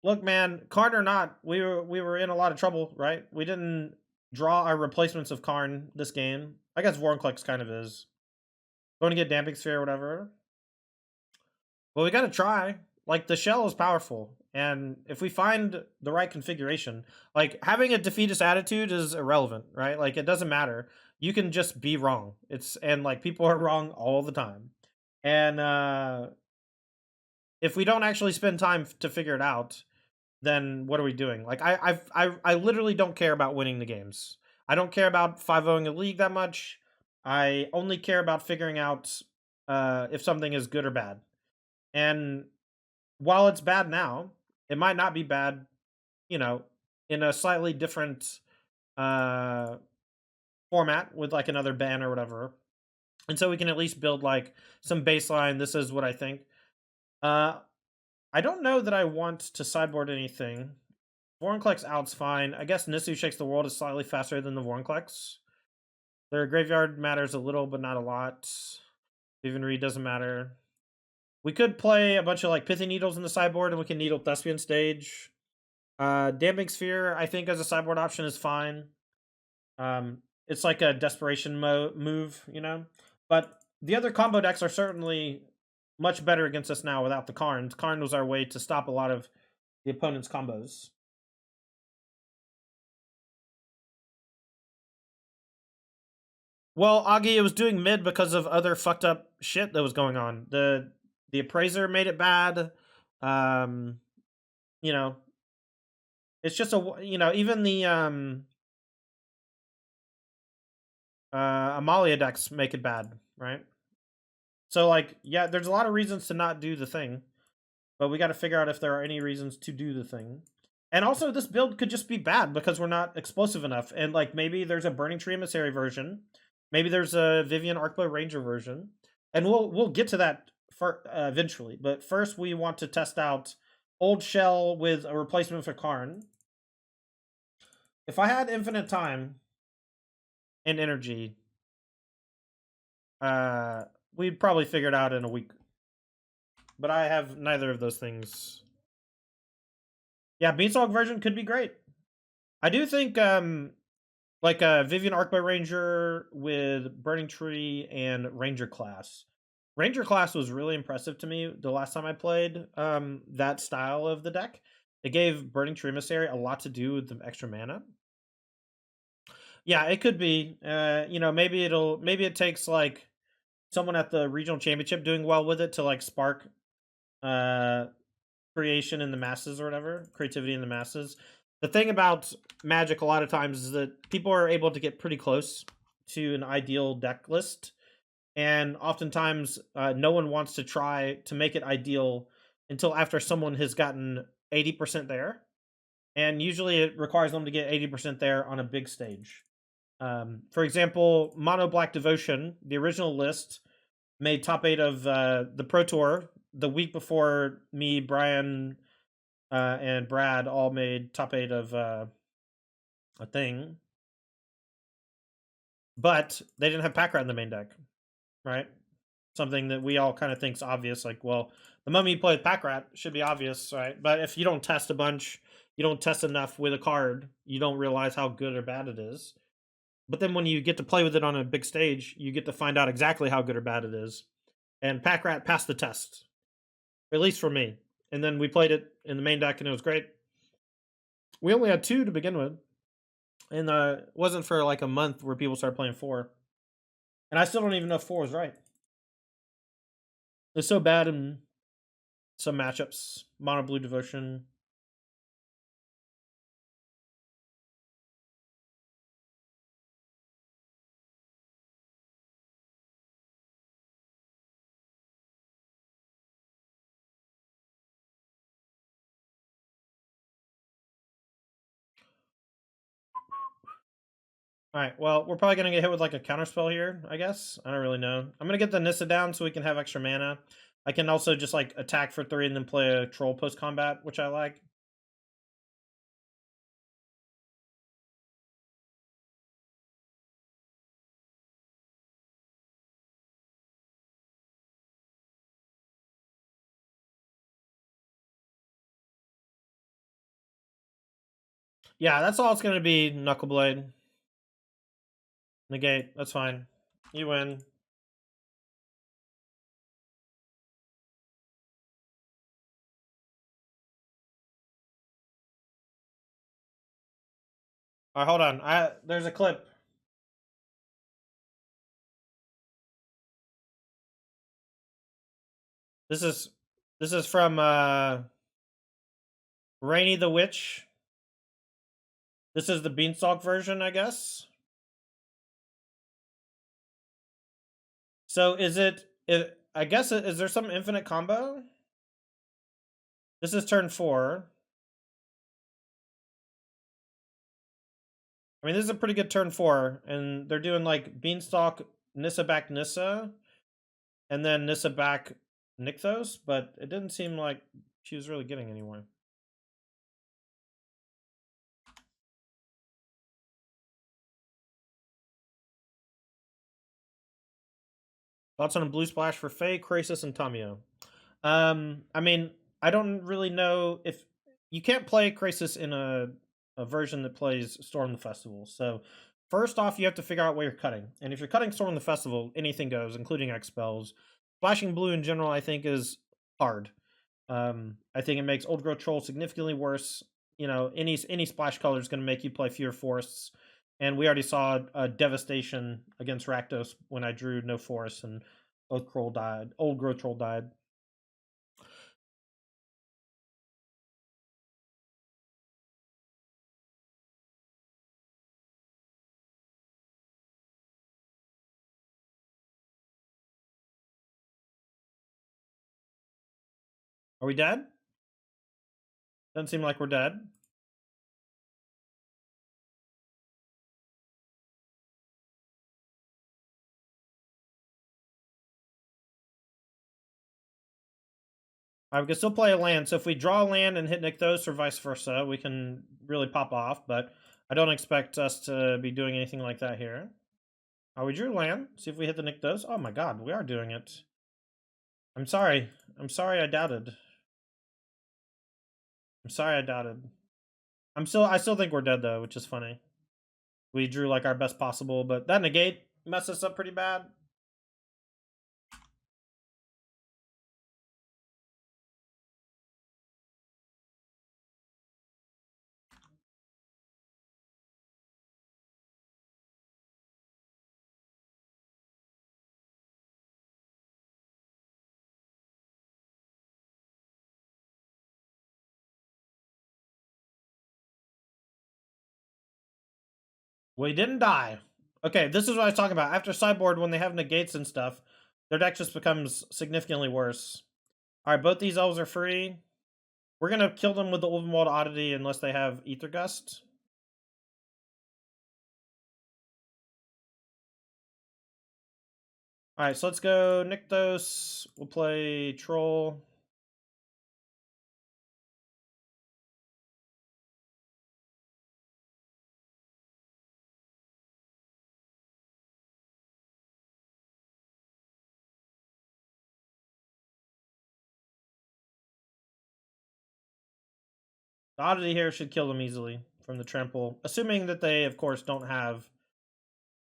look, man, Karn or not, we were in a lot of trouble, right? We didn't draw our replacements of Karn this game. I guess Vorinclex kind of is. Going to get Damping Sphere or whatever. Well, we got to try. The shell is powerful, And if we find the right configuration, like having a defeatist attitude is irrelevant, right? Like it doesn't matter. You can just be wrong. And like people are wrong all the time. And if we don't actually spend time to figure it out, then what are we doing? Like I literally don't care about winning the games. I don't care about 5-0ing a league that much. I only care about figuring out if something is good or bad. And while it's bad now, it might not be bad, you know, in a slightly different uh format with like another ban or whatever. And so we can at least build like some baseline. This is what I think. Uh I don't know that I want to sideboard anything. Vorinclex out's fine. I guess Nisu Shakes the World is slightly faster than the Vorinclex. Their graveyard matters a little, but not a lot. Vivian Reed doesn't matter. We could play a bunch of like Pithy Needles in the sideboard, and we can Needle Thespian Stage. Damping Sphere, I think, as a sideboard option is fine. It's like a desperation move, you know? But the other combo decks are certainly much better against us now without the Karn. Karn was our way to stop a lot of the opponent's combos. Well, Augie, it was doing mid because of other fucked up shit that was going on. The appraiser made it bad. Um, you know, it's just even the Amalia decks make it bad, right? So like, yeah, there's a lot of reasons to not do the thing, but we got to figure out if there are any reasons to do the thing. And also, this build could just be bad because we're not explosive enough. And like, maybe there's a Burning Tree Emissary version, maybe there's a Vivian Arcbow Ranger version, and we'll get to that for eventually. But first, we want to test out Old Shell with a replacement for Karn. If I had infinite time and energy, we'd probably figure it out in a week. But I have neither of those things. Yeah, Beanstalk version could be great. I do think like a Vivian Arcbow Ranger with Burning Tree and Ranger class. Ranger class was really impressive to me the last time I played that style of the deck. It gave Burning Tree Emissary a lot to do with the extra mana. Yeah, it could be. Maybe it takes like someone at the regional championship doing well with it to like spark creation in the masses or whatever, creativity in the masses. The thing about Magic a lot of times is that people are able to get pretty close to an ideal deck list, and oftentimes no one wants to try to make it ideal until after someone has gotten 80% there, and usually it requires them to get 80% there on a big stage. For example, Mono Black Devotion, the original list, made top 8 of the Pro Tour the week before me, Brian, and Brad all made top 8 of a thing. But they didn't have pack rat in the main deck, right? Something that we all kind of think's obvious. Like, well, the moment you play with pack rat should be obvious, right? But if you don't test a bunch, you don't test enough with a card, you don't realize how good or bad it is. But then when you get to play with it on a big stage, you get to find out exactly how good or bad it is. And pack rat passed the test, at least for me. And then we played it in the main deck, and it was great. We only had 2 to begin with, and it wasn't for like a month where people started playing 4. And I still don't even know if 4 is right. It's so bad in some matchups. Mono Blue Devotion. Alright, well, we're probably going to get hit with like a counterspell here, I guess. I don't really know. I'm going to get the Nissa down so we can have extra mana. I can also just like attack for 3 and then play a troll post combat, which I like. Yeah, that's all it's going to be, Knuckleblade. Negate, that's fine. You win. All right, hold on. There's a clip. This is from Rainy the Witch. This is the Beanstalk version, I guess. So I guess is there some infinite combo? This is turn 4. I mean, this is a pretty good turn 4, and they're doing like Beanstalk, Nissa back Nissa, and then Nissa back Nykthos, but it didn't seem like she was really getting anywhere. Thoughts on a blue splash for Faye, Krasis, and Tamio? I mean, I don't really know if you can't play Krasis in a version that plays Storm the Festival. So first off, you have to figure out what you're cutting, and if you're cutting Storm the Festival, anything goes, including X spells. Splashing blue in general, I think, is hard. I think it makes Old Growth Troll significantly worse. You know, any splash color is going to make you play fewer forests, and we already saw a devastation against Rakdos when I drew no forests and Old Growth Troll died. Are we dead? Doesn't seem like we're dead. We can still play a land. So if we draw a land and hit Nykthos or vice versa, we can really pop off. But I don't expect us to be doing anything like that here. We drew land. See if we hit the Nykthos. Oh my god, we are doing it. I'm sorry. I'm sorry I doubted. I'm sorry I doubted. I still think we're dead though, which is funny. We drew like our best possible, but that negate messed us up pretty bad. We didn't die. Okay, this is what I was talking about. After sideboard, when they have negates and stuff, their deck just becomes significantly worse. Alright, both these elves are free. We're gonna kill them with the Ulvenwald Oddity unless they have Ether Gust. Alright, so let's go Nykthos. We'll play Troll. The Oddity here should kill them easily from the Trample. Assuming that they, of course, don't have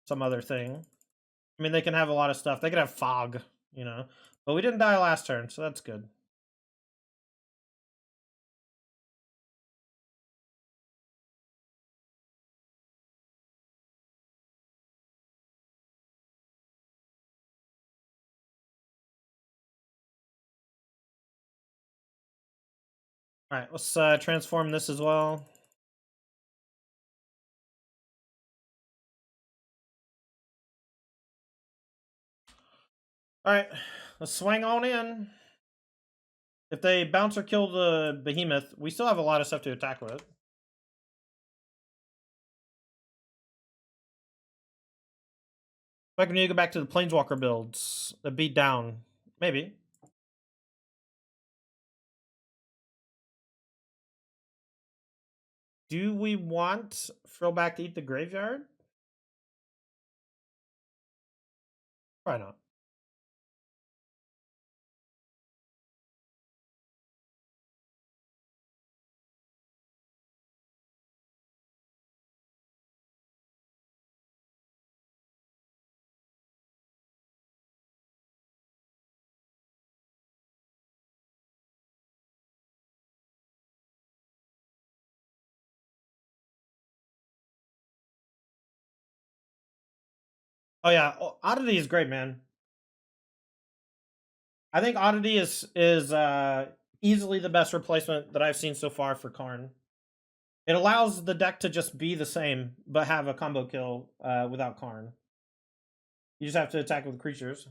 some other thing. I mean, they can have a lot of stuff. They could have Fog, you know. But we didn't die last turn, so that's good. Alright, let's transform this as well. Alright, let's swing on in. If they bounce or kill the Behemoth, we still have a lot of stuff to attack with. Like we need to go back to the Planeswalker builds. The beat down. Maybe. Do we want Frillback to eat the graveyard? Probably not. Oh yeah, Oddity is great, man. I think Oddity is easily the best replacement that I've seen so far for Karn. It allows the deck to just be the same, but have a combo kill without Karn. You just have to attack with creatures.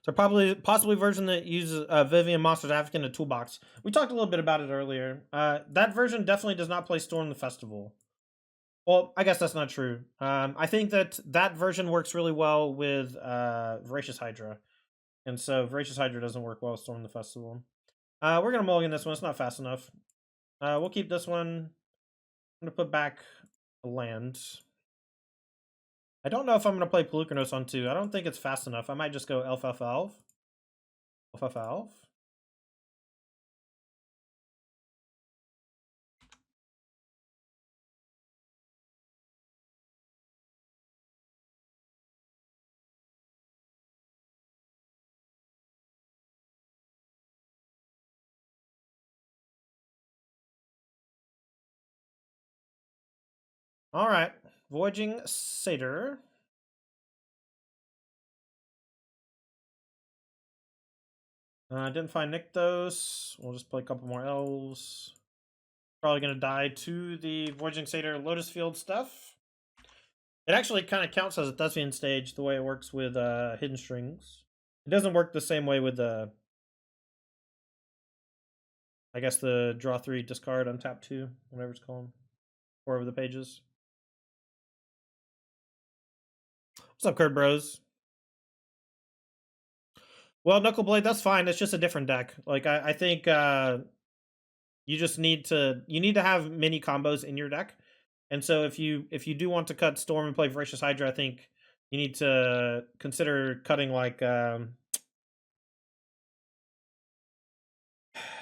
So probably possibly version that uses Vivian Monsters African in a toolbox. We talked a little bit about it earlier. That version definitely does not play Storm the Festival. Well, I guess that's not true. I think that that version works really well with Voracious Hydra, and so Voracious Hydra doesn't work well with Storm the Festival. We're gonna mulligan this one. It's not fast enough. We'll keep this one. I'm gonna put back a land. I don't know if I'm gonna play Pelucranos on 2. I don't think it's fast enough. I might just go Elf Elf Elf. Elf Elf Elf. All right, Voyaging Satyr. I didn't find Nykthos. We'll just play a couple more elves. Probably gonna die to the Voyaging Satyr Lotus Field stuff. It actually kind of counts as a Thespian stage the way it works with Hidden Strings. It doesn't work the same way with the, I guess, the draw 3, discard, untap 2, whatever it's called. 4 of the pages. What's up, Kurt Bros? Well, Knuckleblade, that's fine. It's just a different deck. Like I think you just need to have many combos in your deck. And so if you do want to cut Storm and play Voracious Hydra, I think you need to consider cutting like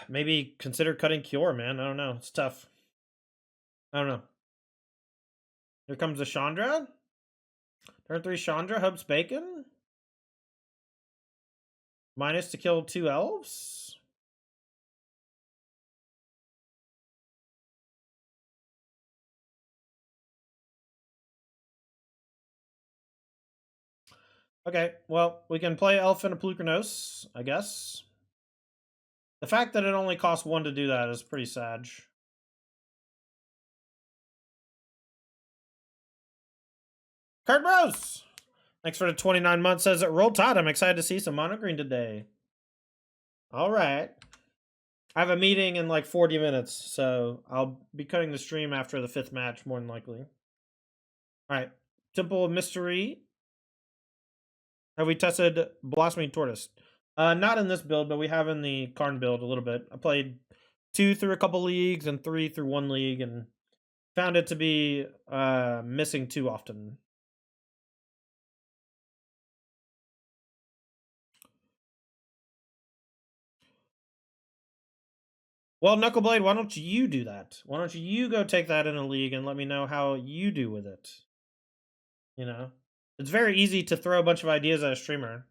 maybe consider cutting Cure, man. I don't know. It's tough. I don't know. Here comes the Chandra. Turn 3 Chandra, Hubs Bacon. Minus to kill 2 elves. Okay, well, we can play Elf and a Pelucranos, I guess. The fact that it only costs 1 to do that is pretty sad. Card Bros! Thanks for the 29 months. Says it Roll Tide. I'm excited to see some mono green today. All right. I have a meeting in like 40 minutes, so I'll be cutting the stream after the 5th match, more than likely. All right. Temple of Mystery. Have we tested Blossoming Tortoise? Not in this build, but we have in the Karn build a little bit. I played 2 through a couple leagues and 3 through 1 league, and found it to be missing too often. Well, Knuckleblade, why don't you do that? Why don't you go take that in a league and let me know how you do with it? You know? It's very easy to throw a bunch of ideas at a streamer.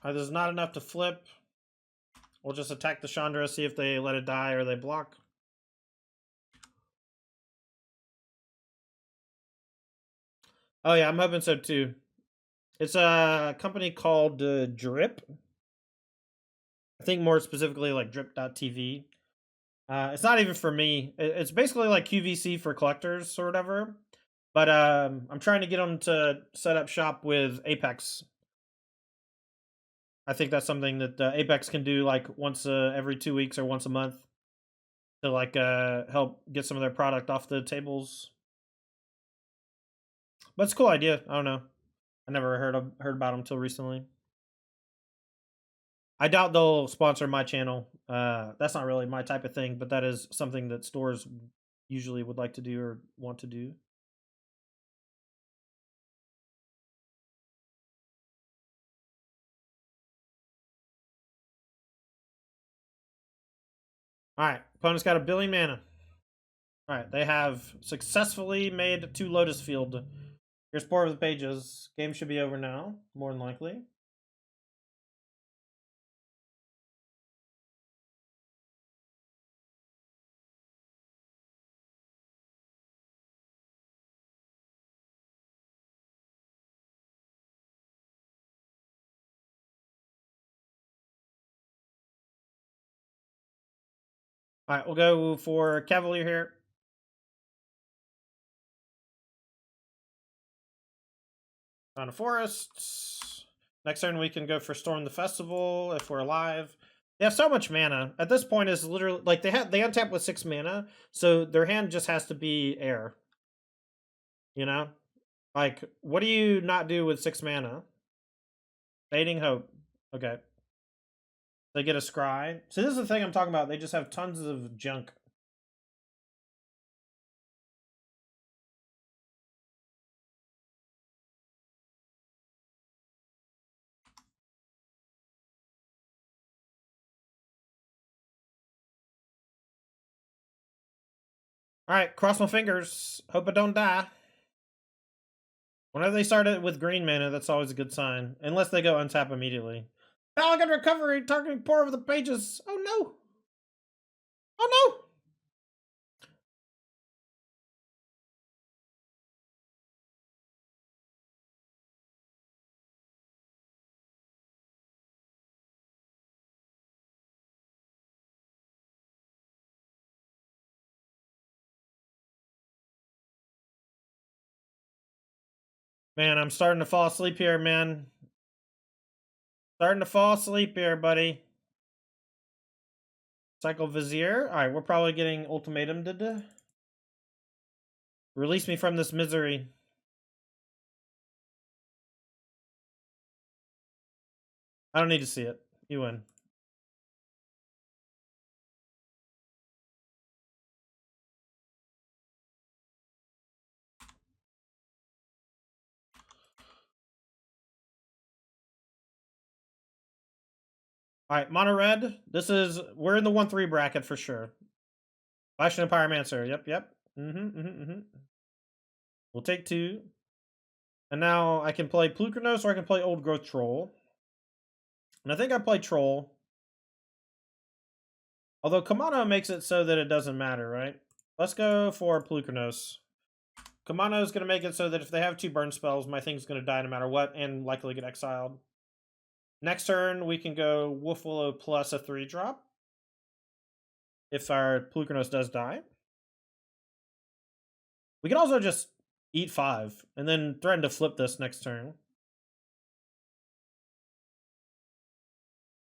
There's not enough to flip. We'll just attack the Chandra, see if they let it die or they block. Oh yeah, I'm hoping so too. It's a company called Drip. I think more specifically like drip.tv. It's not even for me. It's basically like QVC for collectors or whatever. But I'm trying to get them to set up shop with Apex. I think that's something that Apex can do like once every 2 weeks or once a month to like help get some of their product off the tables. But it's a cool idea. I don't know. I never heard about them until recently. I doubt they'll sponsor my channel. That's not really my type of thing, but that is something that stores usually would like to do or want to do. Alright, opponent's got 1,000,000,000 mana. Alright, they have successfully made 2 Lotus Field. Here's 4 of the pages. Game should be over now, more than likely. Alright, we'll go for Cavalier here. On a forest. Next turn we can go for Storm the Festival if we're alive. They have so much mana. At this point is literally like they untap with 6 mana, so their hand just has to be air. You know? Like, what do you not do with 6 mana? Fading Hope. Okay. They get a scry. So this is the thing I'm talking about. They just have tons of junk. Alright, cross my fingers. Hope I don't die. Whenever they start it with green mana, that's always a good sign. Unless they go untap immediately. Elegant recovery, targeting 4 over the pages. Oh no! Oh no! Man, I'm starting to fall asleep here, man. Starting to fall asleep here, buddy. Cycle Vizier. Alright, we're probably getting ultimatum to release me from this misery. I don't need to see it. You win. Alright, mono red. We're in the 1-3 bracket for sure. Fashion and Pyromancer. Yep. We'll take 2. And now I can play Plukernos or I can play Old Growth Troll. And I think I play Troll. Although Kamano makes it so that it doesn't matter, right? Let's go for Plukernos. Kamano is going to make it so that if they have 2 burn spells, my thing's going to die no matter what and likely get exiled. Next turn, we can go Wolfwillow plus a 3-drop. If our Plukernos does die. We can also just eat 5 and then threaten to flip this next turn.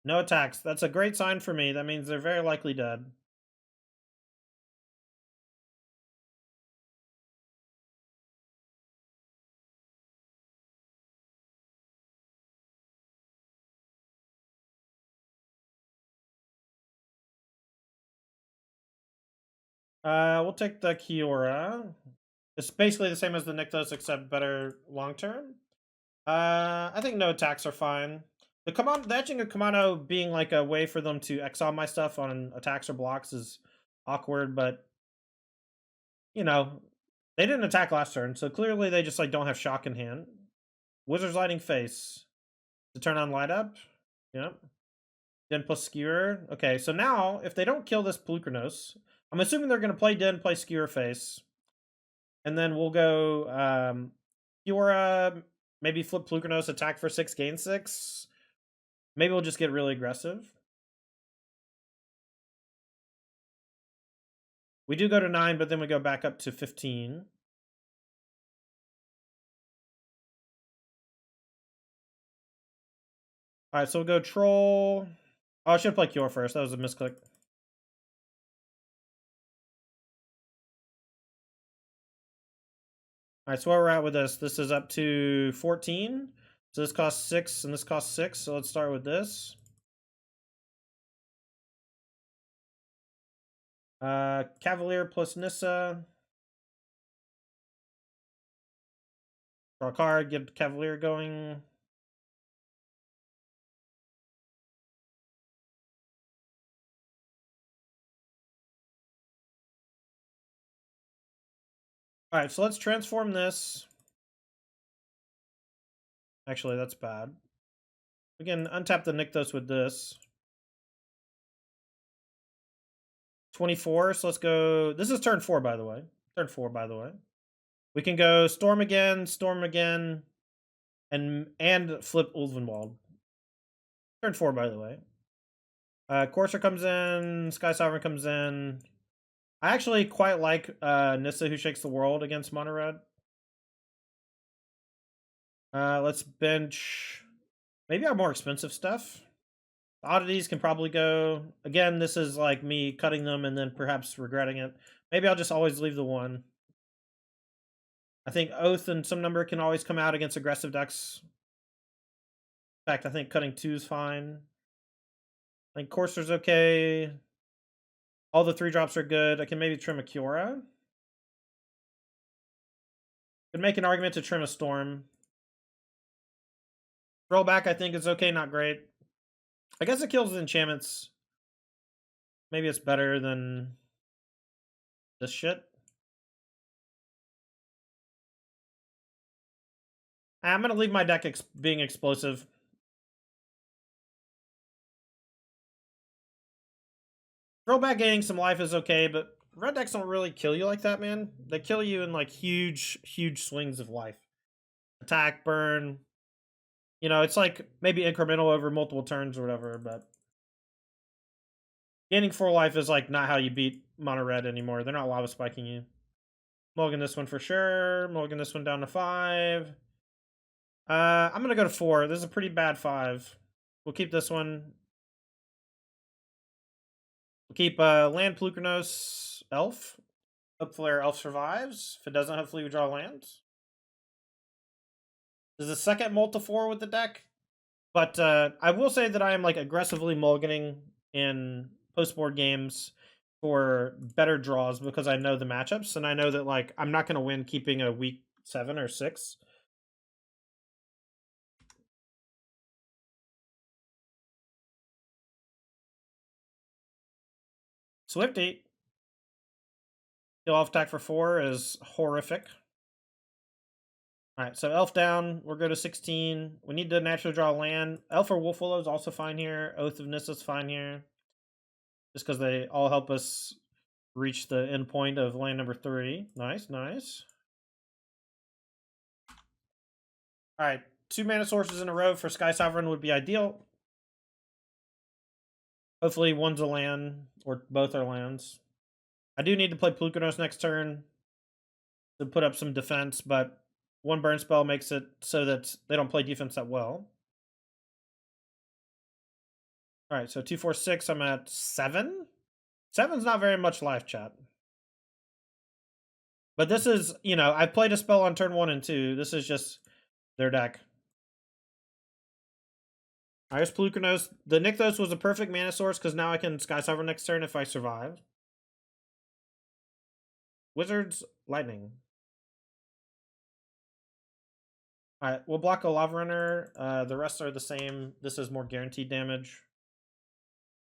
No attacks. That's a great sign for me. That means they're very likely dead. We'll take the Kiora. It's basically the same as the Nykthos, except better long term. I think no attacks are fine. The etching of Kamano being like a way for them to exile my stuff on attacks or blocks is awkward, but you know, they didn't attack last turn, so clearly they just like don't have shock in hand. Wizard's Lighting Face to turn on light up. Yep. Den plus Skewer. Okay, so now if they don't kill this Plukernos, I'm assuming they're going to play Den, play Skewer Face, and then we'll go Kiora, maybe flip Plukernos, attack for 6, gain 6. Maybe we'll just get really aggressive. We do go to 9, but then we go back up to 15. Alright, so we'll go Troll. Oh, I should play Cure first. That was a misclick. Alright, so where we're at with this. This is up to 14. So this costs 6 and this costs 6. So let's start with this. Cavalier plus Nissa. Draw a card, get Cavalier going. Alright, so let's transform this. Actually, that's bad. We can untap the Nykthos with this. 24, so let's go... This is turn 4, by the way. Turn 4, by the way. We can go Storm again, and flip Ulvenwald. Turn 4, by the way. Courser comes in, Sky Sovereign comes in. I actually quite like Nissa Who Shakes the World against Mono Red. Let's bench maybe our more expensive stuff. The oddities can probably go. Again, this is like me cutting them and then perhaps regretting it. Maybe I'll just always leave the 1. I think Oath and some number can always come out against aggressive decks. In fact, I think cutting 2 is fine. I think Courser's okay. All the 3 drops are good. I can maybe trim a Kiora. Could make an argument to trim a Storm. Rollback, I think, is okay, not great. I guess it kills the enchantments. Maybe it's better than this shit. I'm going to leave my deck being explosive. Rollback gaining some life is okay, but red decks don't really kill you like that, man. They kill you in like huge swings of life. Attack, burn. You know, it's like maybe incremental over multiple turns or whatever, but gaining 4 life is like not how you beat mono red anymore. They're not lava spiking you. Mulligan this one for sure. Mulligan this one down to 5. I'm gonna go to 4. This is a pretty bad 5. We'll keep this one. We'll keep land Plukernos Elf. Hopefully our elf survives. If it doesn't, hopefully we draw lands. There's a second multi-4 with the deck. But I will say that I am like aggressively mulliganing in post-board games for better draws because I know the matchups and I know that like I'm not going to win keeping a weak 7 or 6. Swifty. Kill elf attack for 4 is horrific. Alright, so elf down. We'll go to 16. We need to naturally draw land. Elf or Wolf Willow is also fine here. Oath of Nissa is fine here. Just because they all help us reach the end point of land number 3. Nice, nice. Alright, 2 mana sources in a row for Sky Sovereign would be ideal. Hopefully one's a land, or both are lands. I do need to play Plukernos next turn to put up some defense, but 1 burn spell makes it so that they don't play defense that well. Alright, so 2, 4, 6, I'm at 7. 7's not very much life, chat. But this is, you know, I played a spell on turn 1 and 2. This is just their deck. Iris Plukernos. The Nykthos was a perfect mana source because now I can Sky Sovereign next turn if I survive. Wizards, Lightning. Alright, we'll block a Lava Runner. The rest are the same. This is more guaranteed damage.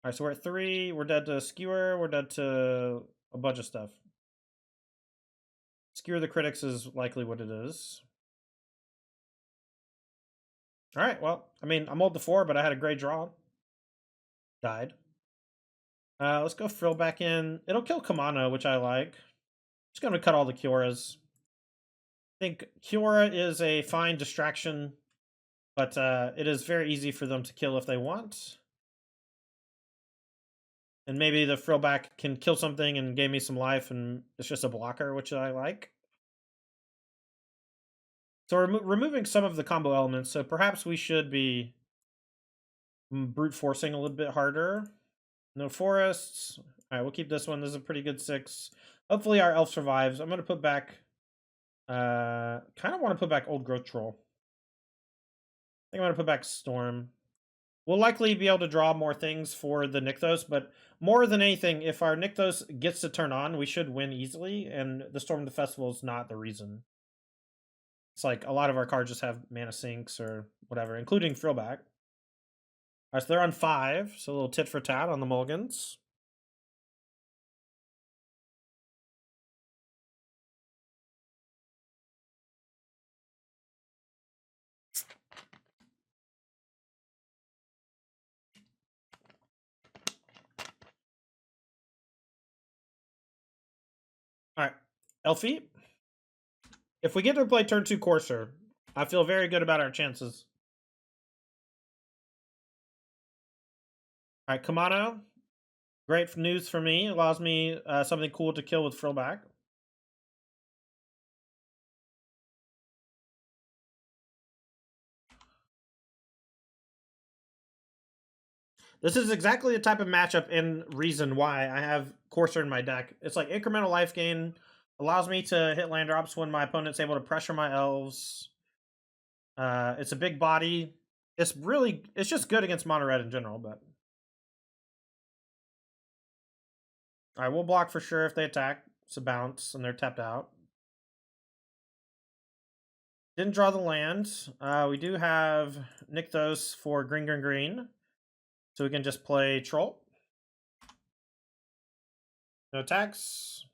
Alright, so we're at 3. We're dead to Skewer. We're dead to a bunch of stuff. Skewer the Critics is likely what it is. Alright, well, I mean, I'm old to 4, but I had a great draw. Died. Let's go Frill back in. It'll kill Kamano, which I like. Just going to cut all the Kioras. I think Kiora is a fine distraction, but it is very easy for them to kill if they want. And maybe the Frillback can kill something and gain me some life, and it's just a blocker, which I like. So we're removing some of the combo elements, so perhaps we should be brute forcing a little bit harder. No forests. Alright, we'll keep this one. This is a pretty good 6. Hopefully our elf survives. I'm going to put back... kind of want to put back Old Growth Troll. I think I'm going to put back Storm. We'll likely be able to draw more things for the Nykthos, but more than anything, if our Nykthos gets to turn on, we should win easily, and the Storm of the Festival is not the reason. It's like a lot of our cards just have mana sinks or whatever, including Frillback. Alright, so they're on 5, so a little tit for tat on the mulligans. Elfie. If we get to play turn 2 Courser, I feel very good about our chances. Alright, Kamado. Great news for me. Allows me something cool to kill with Frillback. This is exactly the type of matchup and reason why I have Courser in my deck. It's like incremental life gain. Allows me to hit land drops when my opponent's able to pressure my elves. It's a big body. It's just good against mono red in general, but. Alright, we'll block for sure if they attack. It's a bounce, and they're tapped out. Didn't draw the land. We do have Nykthos for green, green, green. So we can just play Troll. No attacks.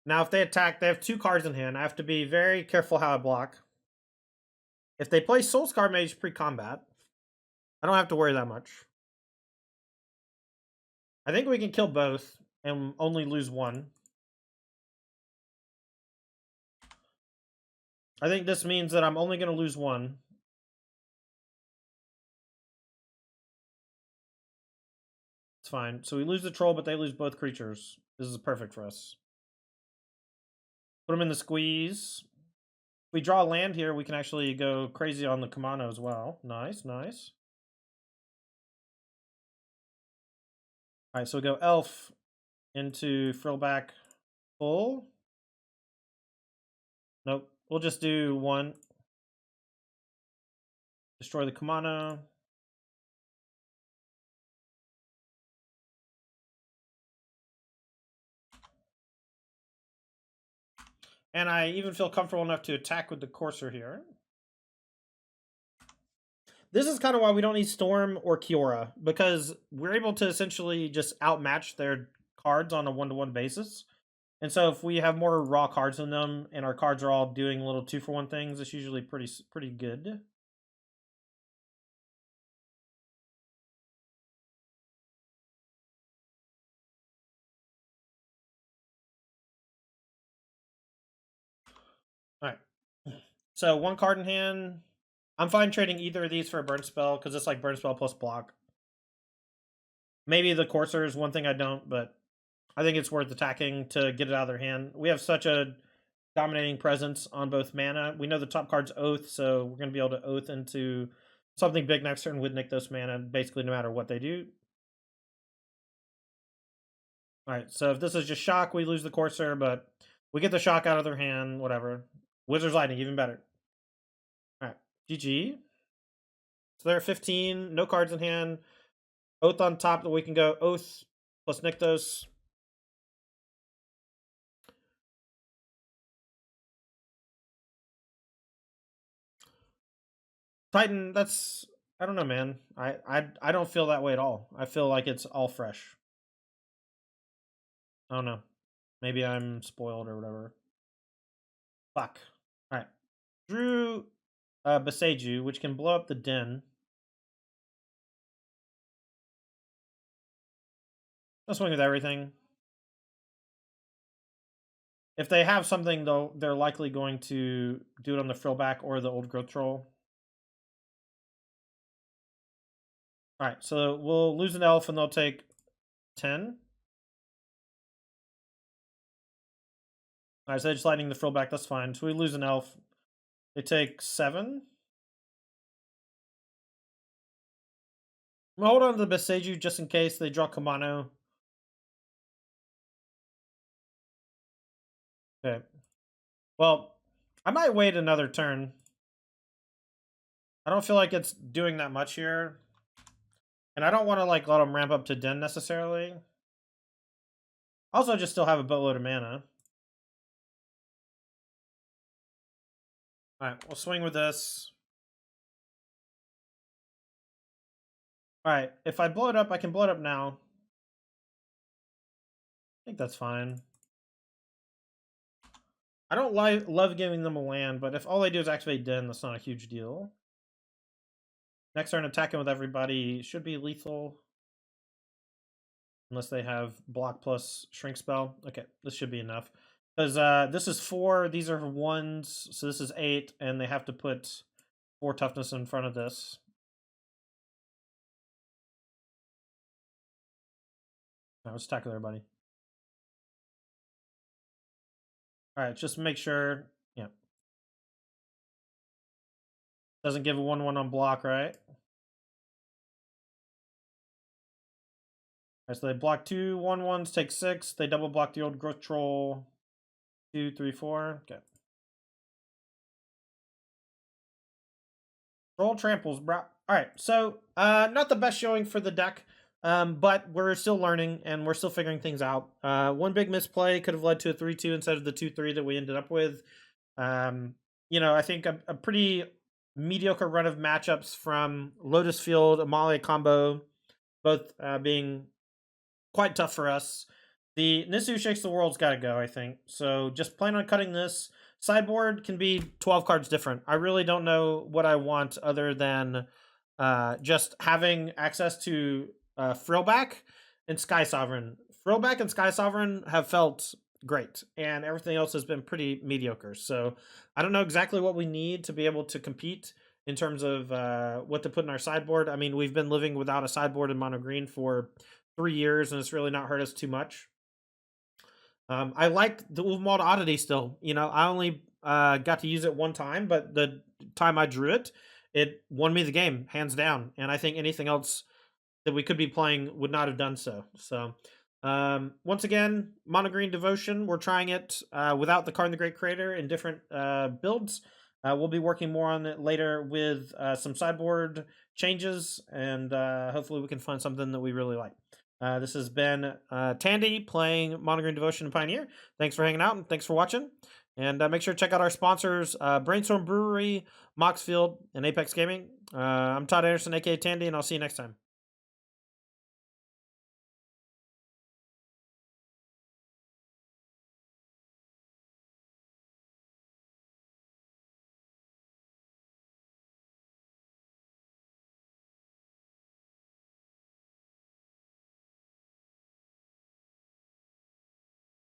Now, if they attack, they have 2 cards in hand. I have to be very careful how I block. If they play Soulscar Mage pre-combat, I don't have to worry that much. I think we can kill both and only lose one. I think this means that I'm only going to lose one. It's fine. So we lose the troll, but they lose both creatures. This is perfect for us. Put them in the squeeze. If we draw land here, we can actually go crazy on the Kamano as well. Nice, nice. Alright, so we go Elf into Frillback full. Nope. We'll just do 1. Destroy the Kamano. And I even feel comfortable enough to attack with the Courser here. This is kind of why we don't need Storm or Kiora, because we're able to essentially just outmatch their cards on a 1-to-1 basis. And so if we have more raw cards in them and our cards are all doing little 2-for-1 things, it's usually pretty good. Alright. So 1 card in hand. I'm fine trading either of these for a burn spell, because it's like burn spell plus block. Maybe the Courser is one thing I don't, but I think it's worth attacking to get it out of their hand. We have such a dominating presence on both mana. We know the top card's Oath, so we're going to be able to Oath into something big next turn with Nykthos mana, basically no matter what they do. Alright, so if this is just Shock, we lose the Courser, but we get the Shock out of their hand, whatever. Wizard's Lightning, even better. Alright, GG. So they're 15, no cards in hand. Oath on top, that we can go Oath plus Nykthos. Titan, that's, I don't know, man. I don't feel that way at all. I feel like it's all fresh. I don't know. Maybe I'm spoiled or whatever. Fuck. Alright. Drew Beseju, which can blow up the den. I'll swing with everything. If they have something, though, they're likely going to do it on the Frillback or the Old Growth Troll. Alright, so we'll lose an elf and they'll take 10. Alright, so they're just lightning the Frillback, that's fine. So we lose an elf. They take 7. We'll hold on to the Beseju just in case they draw Kamano. Okay. Well, I might wait another turn. I don't feel like it's doing that much here. And I don't want to like let them ramp up to Den necessarily. Also, just still have a boatload of mana. Alright, we'll swing with this. Alright, if I blow it up, I can blow it up now. I think that's fine. I don't love giving them a land, but if all they do is activate Den, that's not a huge deal. Next turn, attacking with everybody should be lethal. Unless they have block plus shrink spell. Okay, this should be enough. Because this is 4, these are 1s, so this is 8, and they have to put 4 toughness in front of this. Now let's attack with everybody. Alright, just make sure. Yeah. Doesn't give a 1/1 on block, right? Alright, so they block 2 1/1s, take 6. They double block the old growth troll. 2, 3, 4. Okay. Troll tramples, bro. Alright, so not the best showing for the deck. But we're still learning and we're still figuring things out. One big misplay could have led to a 3-2 instead of the 2-3 that we ended up with. I think a pretty mediocre run of matchups from Lotus Field, Amalia combo, both being quite tough for us. The Nisu Shakes the World's got to go, I think. So just plan on cutting this. Sideboard can be 12 cards different. I really don't know what I want other than just having access to Frillback and Sky Sovereign. Frillback and Sky Sovereign have felt great, and everything else has been pretty mediocre. So I don't know exactly what we need to be able to compete in terms of what to put in our sideboard. I mean, we've been living without a sideboard in mono green for 3 years, and it's really not hurt us too much. I like the Ulvmald Oddity still. I only got to use it one time, but the time I drew it, it won me the game, hands down. And I think anything else that we could be playing would not have done so. So, once again, Mono Green Devotion, we're trying it without the Card in the Great Crater in different builds. We'll be working more on it later with some sideboard changes, and hopefully we can find something that we really like. This has been Tandy playing Mono Green Devotion and Pioneer. Thanks for hanging out and thanks for watching. And make sure to check out our sponsors, Brainstorm Brewery, Moxfield, and Apex Gaming. I'm Todd Anderson, aka Tandy, and I'll see you next time.